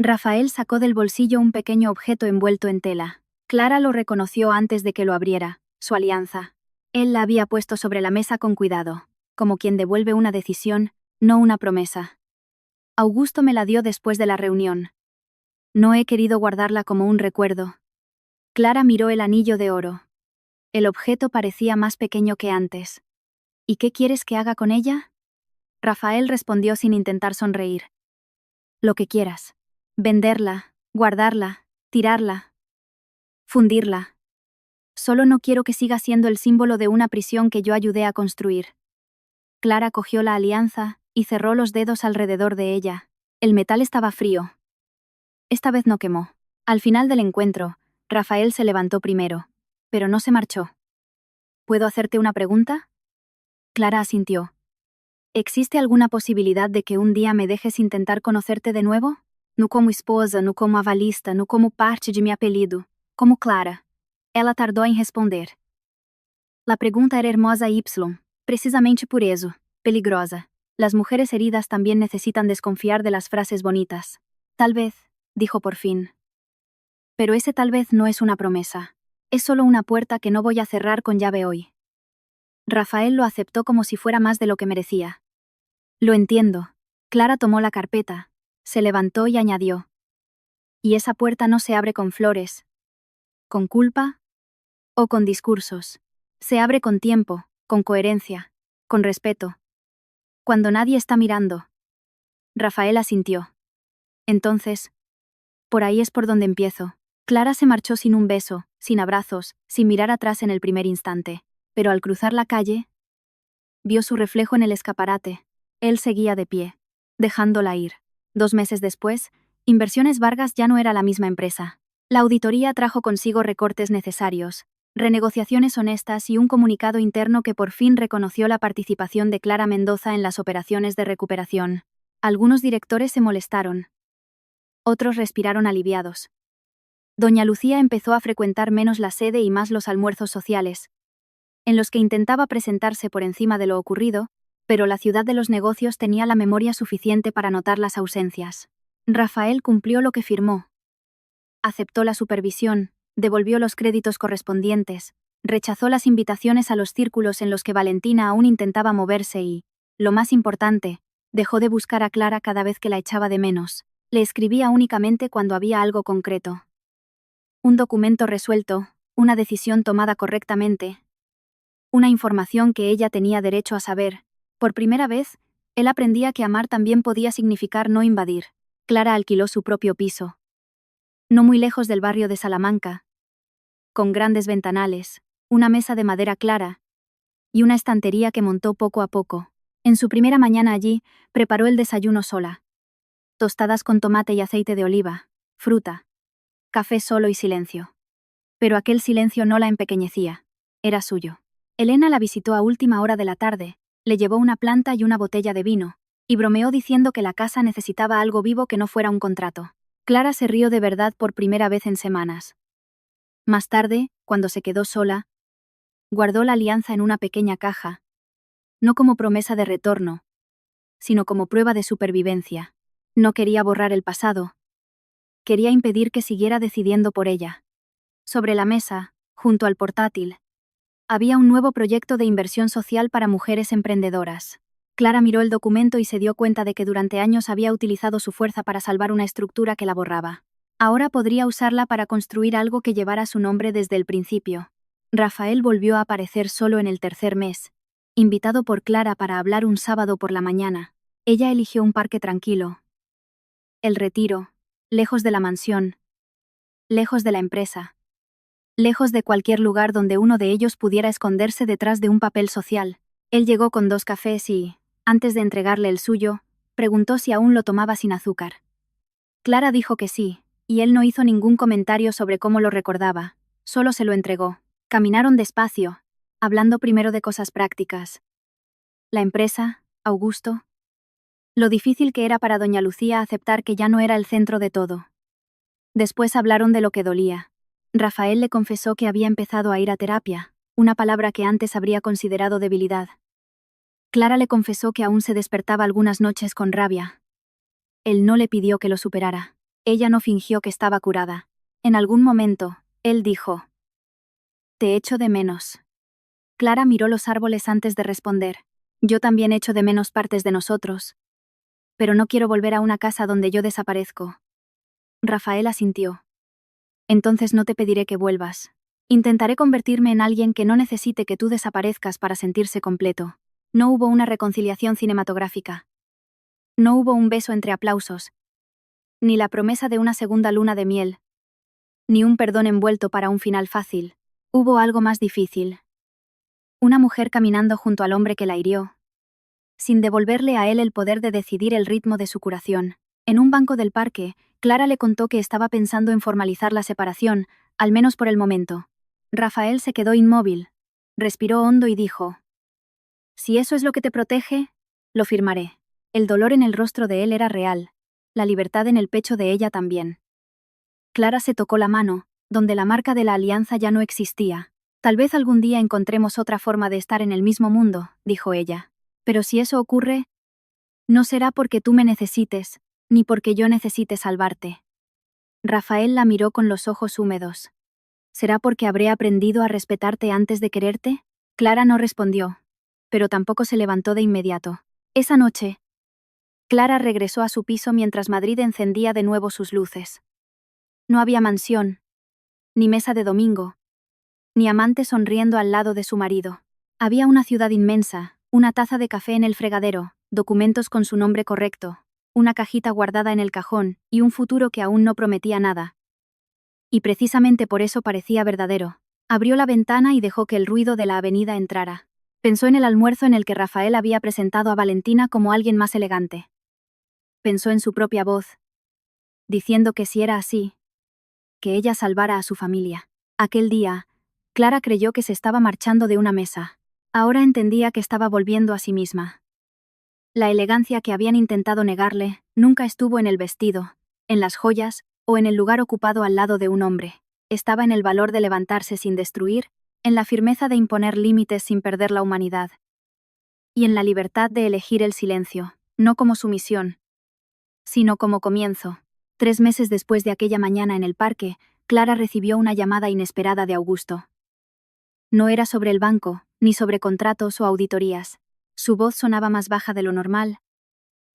Rafael sacó del bolsillo un pequeño objeto envuelto en tela. Clara lo reconoció antes de que lo abriera, su alianza. Él la había puesto sobre la mesa con cuidado, como quien devuelve una decisión, no una promesa. Augusto me la dio después de la reunión. No he querido guardarla como un recuerdo. Clara miró el anillo de oro. El objeto parecía más pequeño que antes. ¿Y qué quieres que haga con ella? Rafael respondió sin intentar sonreír. Lo que quieras. Venderla, guardarla, tirarla, fundirla. Solo no quiero que siga siendo el símbolo de una prisión que yo ayudé a construir. Clara cogió la alianza y cerró los dedos alrededor de ella. El metal estaba frío. Esta vez no quemó. Al final del encuentro, Rafael se levantó primero, pero no se marchó. ¿Puedo hacerte una pregunta? Clara asintió. ¿Existe alguna posibilidad de que un día me dejes intentar conocerte de nuevo? No como esposa, no como avalista, no como parte de mi apelido, como Clara. Ela tardou em responder. La pregunta era hermosa y, precisamente por eso, peligrosa. Las mujeres heridas también necesitan desconfiar de las frases bonitas. Tal vez, dijo por fin. Pero ese tal vez no es una promesa. Es solo una puerta que no voy a cerrar con llave hoy. Rafael lo aceptó como si fuera más de lo que merecía. Lo entiendo. Clara tomó la carpeta, se levantó y añadió. Y esa puerta no se abre con flores, con culpa o con discursos. Se abre con tiempo, con coherencia, con respeto. Cuando nadie está mirando. Rafael asintió. Entonces, por ahí es por donde empiezo. Clara se marchó sin un beso, sin abrazos, sin mirar atrás en el primer instante. Pero al cruzar la calle, vio su reflejo en el escaparate. Él seguía de pie, dejándola ir. 2 meses después, Inversiones Vargas ya no era la misma empresa. La auditoría trajo consigo recortes necesarios, renegociaciones honestas y un comunicado interno que por fin reconoció la participación de Clara Mendoza en las operaciones de recuperación. Algunos directores se molestaron. Otros respiraron aliviados. Doña Lucía empezó a frecuentar menos la sede y más los almuerzos sociales, en los que intentaba presentarse por encima de lo ocurrido, pero la ciudad de los negocios tenía la memoria suficiente para notar las ausencias. Rafael cumplió lo que firmó. Aceptó la supervisión, devolvió los créditos correspondientes, rechazó las invitaciones a los círculos en los que Valentina aún intentaba moverse y, lo más importante, dejó de buscar a Clara cada vez que la echaba de menos. Le escribía únicamente cuando había algo concreto. Un documento resuelto, una decisión tomada correctamente, una información que ella tenía derecho a saber. Por primera vez, él aprendía que amar también podía significar no invadir. Clara alquiló su propio piso. No muy lejos del barrio de Salamanca, con grandes ventanales, una mesa de madera clara y una estantería que montó poco a poco. En su primera mañana allí, preparó el desayuno sola. Tostadas con tomate y aceite de oliva, fruta, café solo y silencio. Pero aquel silencio no la empequeñecía. Era suyo. Elena la visitó a última hora de la tarde, le llevó una planta y una botella de vino, y bromeó diciendo que la casa necesitaba algo vivo que no fuera un contrato. Clara se rió de verdad por primera vez en semanas. Más tarde, cuando se quedó sola, guardó la alianza en una pequeña caja, no como promesa de retorno, sino como prueba de supervivencia. No quería borrar el pasado. Quería impedir que siguiera decidiendo por ella. Sobre la mesa, junto al portátil, había un nuevo proyecto de inversión social para mujeres emprendedoras. Clara miró el documento y se dio cuenta de que durante años había utilizado su fuerza para salvar una estructura que la borraba. Ahora podría usarla para construir algo que llevara su nombre desde el principio. Rafael volvió a aparecer solo en el tercer mes, invitado por Clara para hablar un sábado por la mañana. Ella eligió un parque tranquilo. El Retiro, lejos de la mansión, lejos de la empresa, lejos de cualquier lugar donde uno de ellos pudiera esconderse detrás de un papel social. Él llegó con 2 cafés y, antes de entregarle el suyo, preguntó si aún lo tomaba sin azúcar. Clara dijo que sí, y él no hizo ningún comentario sobre cómo lo recordaba, solo se lo entregó. Caminaron despacio, hablando primero de cosas prácticas. La empresa, Augusto. Lo difícil que era para doña Lucía aceptar que ya no era el centro de todo. Después hablaron de lo que dolía. Rafael le confesó que había empezado a ir a terapia, una palabra que antes habría considerado debilidad. Clara le confesó que aún se despertaba algunas noches con rabia. Él no le pidió que lo superara. Ella no fingió que estaba curada. En algún momento, él dijo: «Te echo de menos». Clara miró los árboles antes de responder. «Yo también echo de menos partes de nosotros. Pero no quiero volver a una casa donde yo desaparezco». Rafael asintió. «Entonces no te pediré que vuelvas. Intentaré convertirme en alguien que no necesite que tú desaparezcas para sentirse completo». No hubo una reconciliación cinematográfica. No hubo un beso entre aplausos. Ni la promesa de una segunda luna de miel. Ni un perdón envuelto para un final fácil. Hubo algo más difícil. Una mujer caminando junto al hombre que la hirió, sin devolverle a él el poder de decidir el ritmo de su curación. En un banco del parque, Clara le contó que estaba pensando en formalizar la separación, al menos por el momento. Rafael se quedó inmóvil. Respiró hondo y dijo: «Si eso es lo que te protege, lo firmaré». El dolor en el rostro de él era real, la libertad en el pecho de ella también. Clara se tocó la mano, donde la marca de la alianza ya no existía. «Tal vez algún día encontremos otra forma de estar en el mismo mundo», dijo ella. «Pero si eso ocurre, no será porque tú me necesites, ni porque yo necesite salvarte». Rafael la miró con los ojos húmedos. «¿Será porque habré aprendido a respetarte antes de quererte?». Clara no respondió, pero tampoco se levantó de inmediato. Esa noche, Clara regresó a su piso mientras Madrid encendía de nuevo sus luces. No había mansión, ni mesa de domingo, ni amante sonriendo al lado de su marido. Había una ciudad inmensa, una taza de café en el fregadero, documentos con su nombre correcto, una cajita guardada en el cajón, y un futuro que aún no prometía nada. Y precisamente por eso parecía verdadero. Abrió la ventana y dejó que el ruido de la avenida entrara. Pensó en el almuerzo en el que Rafael había presentado a Valentina como alguien más elegante. Pensó en su propia voz, diciendo que si era así, que ella salvara a su familia. Aquel día, Clara creyó que se estaba marchando de una mesa. Ahora entendía que estaba volviendo a sí misma. La elegancia que habían intentado negarle nunca estuvo en el vestido, en las joyas o en el lugar ocupado al lado de un hombre. Estaba en el valor de levantarse sin destruir, en la firmeza de imponer límites sin perder la humanidad. Y en la libertad de elegir el silencio, no como sumisión, sino como comienzo. 3 meses después de aquella mañana en el parque, Clara recibió una llamada inesperada de Augusto. No era sobre el banco, ni sobre contratos o auditorías. Su voz sonaba más baja de lo normal,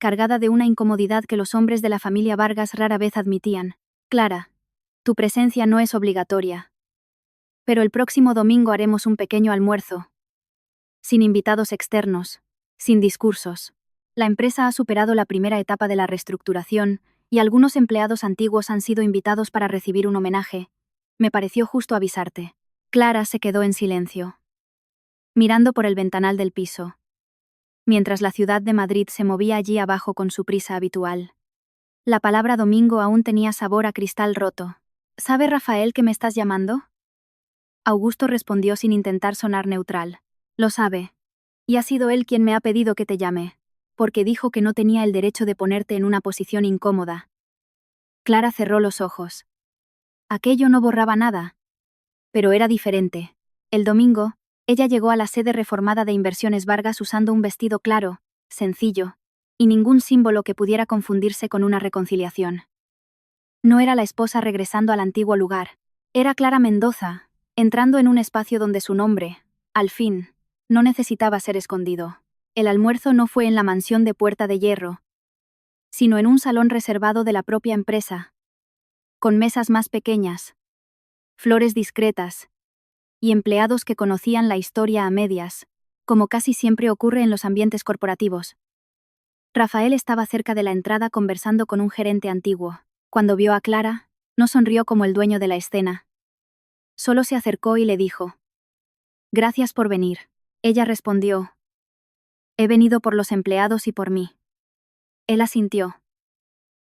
cargada de una incomodidad que los hombres de la familia Vargas rara vez admitían. Clara, tu presencia no es obligatoria. Pero el próximo domingo haremos un pequeño almuerzo. Sin invitados externos, sin discursos. La empresa ha superado la primera etapa de la reestructuración y algunos empleados antiguos han sido invitados para recibir un homenaje. Me pareció justo avisarte. Clara se quedó en silencio, mirando por el ventanal del piso, mientras la ciudad de Madrid se movía allí abajo con su prisa habitual. La palabra domingo aún tenía sabor a cristal roto. ¿Sabe Rafael que me estás llamando? Augusto respondió sin intentar sonar neutral. Lo sabe. Y ha sido él quien me ha pedido que te llame, porque dijo que no tenía el derecho de ponerte en una posición incómoda. Clara cerró los ojos. Aquello no borraba nada. Pero era diferente. El domingo, ella llegó a la sede reformada de Inversiones Vargas usando un vestido claro, sencillo, y ningún símbolo que pudiera confundirse con una reconciliación. No era la esposa regresando al antiguo lugar. Era Clara Mendoza, entrando en un espacio donde su nombre, al fin, no necesitaba ser escondido. El almuerzo no fue en la mansión de Puerta de Hierro, sino en un salón reservado de la propia empresa, con mesas más pequeñas, flores discretas, y empleados que conocían la historia a medias, como casi siempre ocurre en los ambientes corporativos. Rafael estaba cerca de la entrada conversando con un gerente antiguo. Cuando vio a Clara, no sonrió como el dueño de la escena. Solo se acercó y le dijo: «Gracias por venir». Ella respondió: «He venido por los empleados y por mí». Él asintió.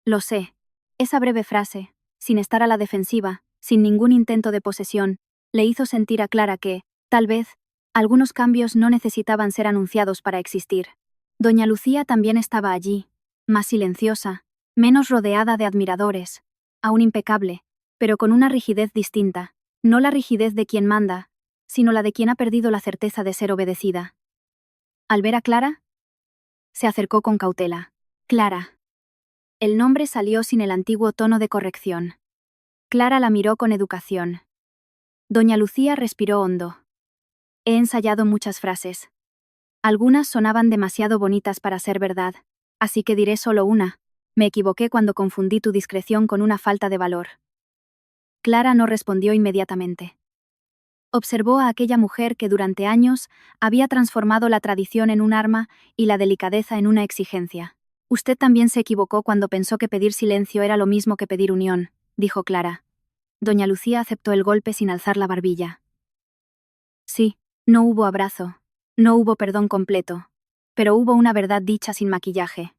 «Lo sé». Esa breve frase, sin estar a la defensiva, sin ningún intento de posesión, le hizo sentir a Clara que, tal vez, algunos cambios no necesitaban ser anunciados para existir. Doña Lucía también estaba allí, más silenciosa, menos rodeada de admiradores, aún impecable, pero con una rigidez distinta, no la rigidez de quien manda, sino la de quien ha perdido la certeza de ser obedecida. Al ver a Clara, se acercó con cautela. «Clara». El nombre salió sin el antiguo tono de corrección. Clara la miró con educación. Doña Lucía respiró hondo. «He ensayado muchas frases. Algunas sonaban demasiado bonitas para ser verdad, así que diré solo una. Me equivoqué cuando confundí tu discreción con una falta de valor». Clara no respondió inmediatamente. Observó a aquella mujer que durante años había transformado la tradición en un arma y la delicadeza en una exigencia. «Usted también se equivocó cuando pensó que pedir silencio era lo mismo que pedir unión», dijo Clara. Doña Lucía aceptó el golpe sin alzar la barbilla. Sí, no hubo abrazo, no hubo perdón completo, pero hubo una verdad dicha sin maquillaje.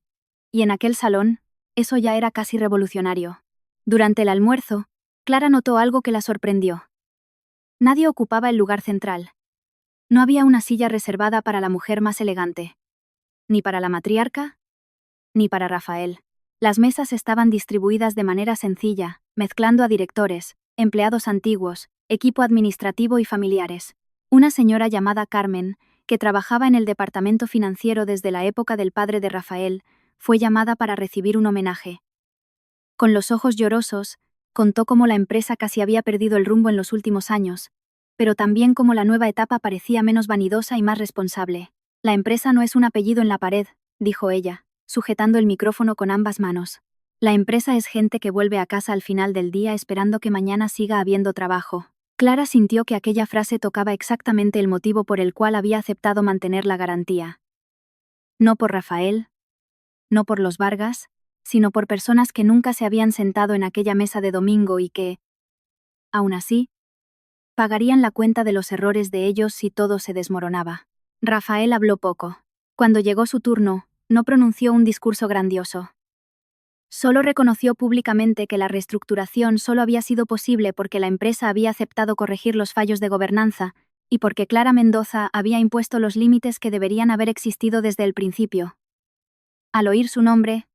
Y en aquel salón, eso ya era casi revolucionario. Durante el almuerzo, Clara notó algo que la sorprendió. Nadie ocupaba el lugar central. No había una silla reservada para la mujer más elegante. Ni para la matriarca, ni para Rafael. Las mesas estaban distribuidas de manera sencilla, mezclando a directores, empleados antiguos, equipo administrativo y familiares. Una señora llamada Carmen, que trabajaba en el departamento financiero desde la época del padre de Rafael, fue llamada para recibir un homenaje. Con los ojos llorosos, contó cómo la empresa casi había perdido el rumbo en los últimos años, pero también cómo la nueva etapa parecía menos vanidosa y más responsable. «La empresa no es un apellido en la pared», dijo ella, sujetando el micrófono con ambas manos. «La empresa es gente que vuelve a casa al final del día esperando que mañana siga habiendo trabajo». Clara sintió que aquella frase tocaba exactamente el motivo por el cual había aceptado mantener la garantía. No por Rafael, no por los Vargas, sino por personas que nunca se habían sentado en aquella mesa de domingo y que, aún así, pagarían la cuenta de los errores de ellos si todo se desmoronaba. Rafael habló poco. Cuando llegó su turno, no pronunció un discurso grandioso. Solo reconoció públicamente que la reestructuración solo había sido posible porque la empresa había aceptado corregir los fallos de gobernanza y porque Clara Mendoza había impuesto los límites que deberían haber existido desde el principio. Al oír su nombre,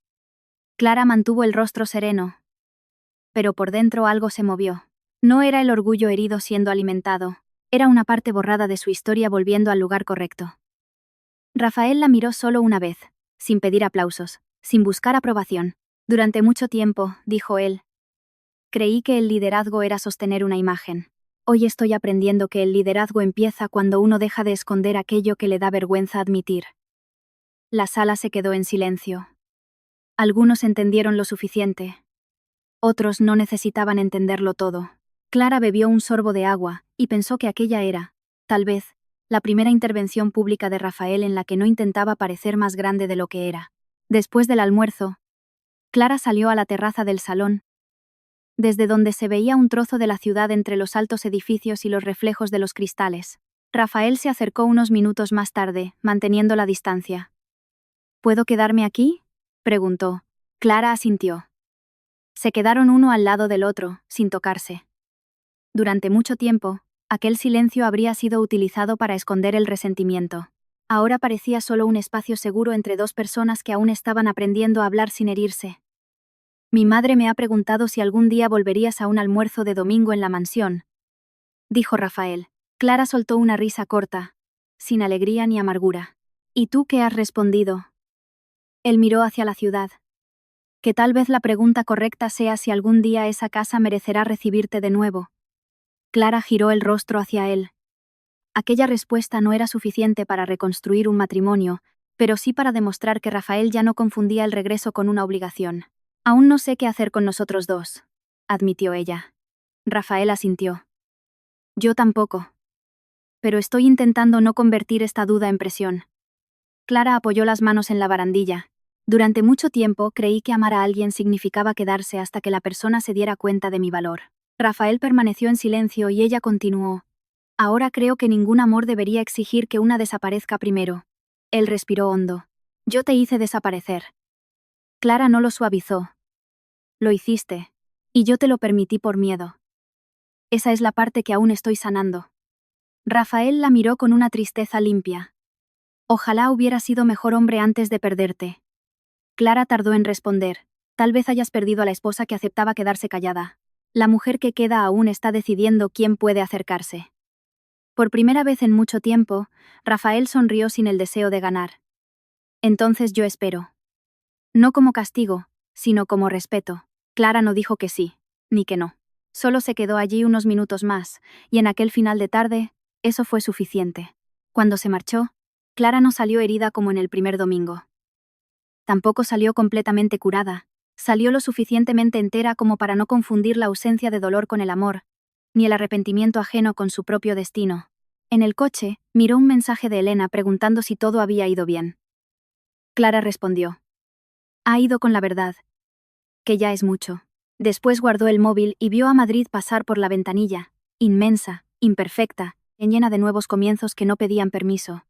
Clara mantuvo el rostro sereno, pero por dentro algo se movió. No era el orgullo herido siendo alimentado, era una parte borrada de su historia volviendo al lugar correcto. Rafael la miró solo una vez, sin pedir aplausos, sin buscar aprobación. «Durante mucho tiempo», dijo él, «creí que el liderazgo era sostener una imagen. Hoy estoy aprendiendo que el liderazgo empieza cuando uno deja de esconder aquello que le da vergüenza admitir». La sala se quedó en silencio. Algunos entendieron lo suficiente. Otros no necesitaban entenderlo todo. Clara bebió un sorbo de agua, y pensó que aquella era, tal vez, la primera intervención pública de Rafael en la que no intentaba parecer más grande de lo que era. Después del almuerzo, Clara salió a la terraza del salón, desde donde se veía un trozo de la ciudad entre los altos edificios y los reflejos de los cristales. Rafael se acercó unos minutos más tarde, manteniendo la distancia. ¿Puedo quedarme aquí?, preguntó. Clara asintió. Se quedaron uno al lado del otro, sin tocarse. Durante mucho tiempo, aquel silencio habría sido utilizado para esconder el resentimiento. Ahora parecía solo un espacio seguro entre dos personas que aún estaban aprendiendo a hablar sin herirse. Mi madre me ha preguntado si algún día volverías a un almuerzo de domingo en la mansión, dijo Rafael. Clara soltó una risa corta, sin alegría ni amargura. ¿Y tú qué has respondido? Él miró hacia la ciudad. Que tal vez la pregunta correcta sea si algún día esa casa merecerá recibirte de nuevo. Clara giró el rostro hacia él. Aquella respuesta no era suficiente para reconstruir un matrimonio, pero sí para demostrar que Rafael ya no confundía el regreso con una obligación. Aún no sé qué hacer con nosotros dos, admitió ella. Rafael asintió. Yo tampoco. Pero estoy intentando no convertir esta duda en presión. Clara apoyó las manos en la barandilla. Durante mucho tiempo creí que amar a alguien significaba quedarse hasta que la persona se diera cuenta de mi valor. Rafael permaneció en silencio y ella continuó. Ahora creo que ningún amor debería exigir que una desaparezca primero. Él respiró hondo. Yo te hice desaparecer. Clara no lo suavizó. Lo hiciste. Y yo te lo permití por miedo. Esa es la parte que aún estoy sanando. Rafael la miró con una tristeza limpia. Ojalá hubiera sido mejor hombre antes de perderte. Clara tardó en responder. Tal vez hayas perdido a la esposa que aceptaba quedarse callada. La mujer que queda aún está decidiendo quién puede acercarse. Por primera vez en mucho tiempo, Rafael sonrió sin el deseo de ganar. Entonces yo espero. No como castigo, sino como respeto. Clara no dijo que sí, ni que no. Solo se quedó allí unos minutos más, y en aquel final de tarde, eso fue suficiente. Cuando se marchó, Clara no salió herida como en el primer domingo. Tampoco salió completamente curada, salió lo suficientemente entera como para no confundir la ausencia de dolor con el amor, ni el arrepentimiento ajeno con su propio destino. En el coche, miró un mensaje de Elena preguntando si todo había ido bien. Clara respondió. Ha ido con la verdad. Que ya es mucho. Después guardó el móvil y vio a Madrid pasar por la ventanilla, inmensa, imperfecta, llena de nuevos comienzos que no pedían permiso.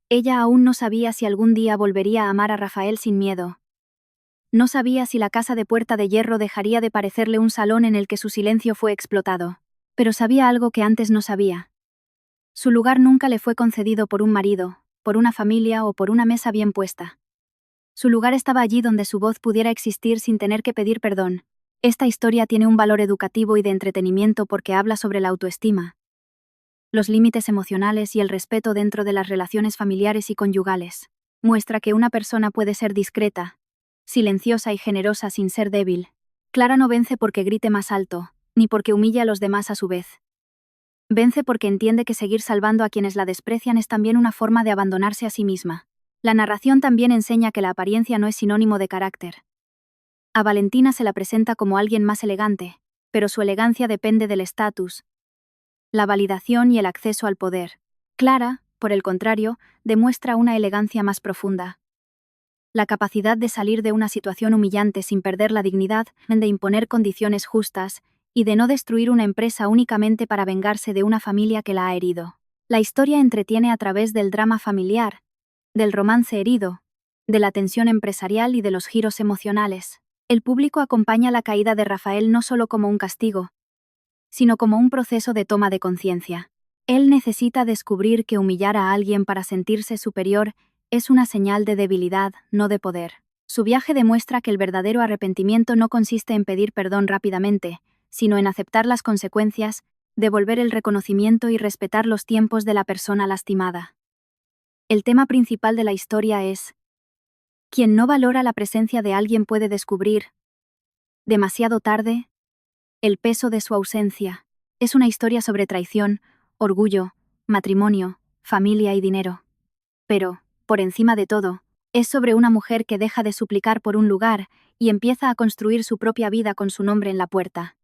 Ella aún no sabía si algún día volvería a amar a Rafael sin miedo. No sabía si la casa de Puerta de Hierro dejaría de parecerle un salón en el que su silencio fue explotado. Pero sabía algo que antes no sabía. Su lugar nunca le fue concedido por un marido, por una familia o por una mesa bien puesta. Su lugar estaba allí donde su voz pudiera existir sin tener que pedir perdón. Esta historia tiene un valor educativo y de entretenimiento porque habla sobre la autoestima, los límites emocionales y el respeto dentro de las relaciones familiares y conyugales. Muestra que una persona puede ser discreta, silenciosa y generosa sin ser débil. Clara no vence porque grite más alto, ni porque humille a los demás a su vez. Vence porque entiende que seguir salvando a quienes la desprecian es también una forma de abandonarse a sí misma. La narración también enseña que la apariencia no es sinónimo de carácter. A Valentina se la presenta como alguien más elegante, pero su elegancia depende del estatus, la validación y el acceso al poder. Clara, por el contrario, demuestra una elegancia más profunda. La capacidad de salir de una situación humillante sin perder la dignidad, de imponer condiciones justas, y de no destruir una empresa únicamente para vengarse de una familia que la ha herido. La historia entretiene a través del drama familiar, del romance herido, de la tensión empresarial y de los giros emocionales. El público acompaña la caída de Rafael no solo como un castigo, sino como un proceso de toma de conciencia. Él necesita descubrir que humillar a alguien para sentirse superior es una señal de debilidad, no de poder. Su viaje demuestra que el verdadero arrepentimiento no consiste en pedir perdón rápidamente, sino en aceptar las consecuencias, devolver el reconocimiento y respetar los tiempos de la persona lastimada. El tema principal de la historia es: quien no valora la presencia de alguien puede descubrir, demasiado tarde, el peso de su ausencia. Es una historia sobre traición, orgullo, matrimonio, familia y dinero. Pero, por encima de todo, Es sobre una mujer que deja de suplicar por un lugar y empieza a construir su propia vida con su nombre en la puerta.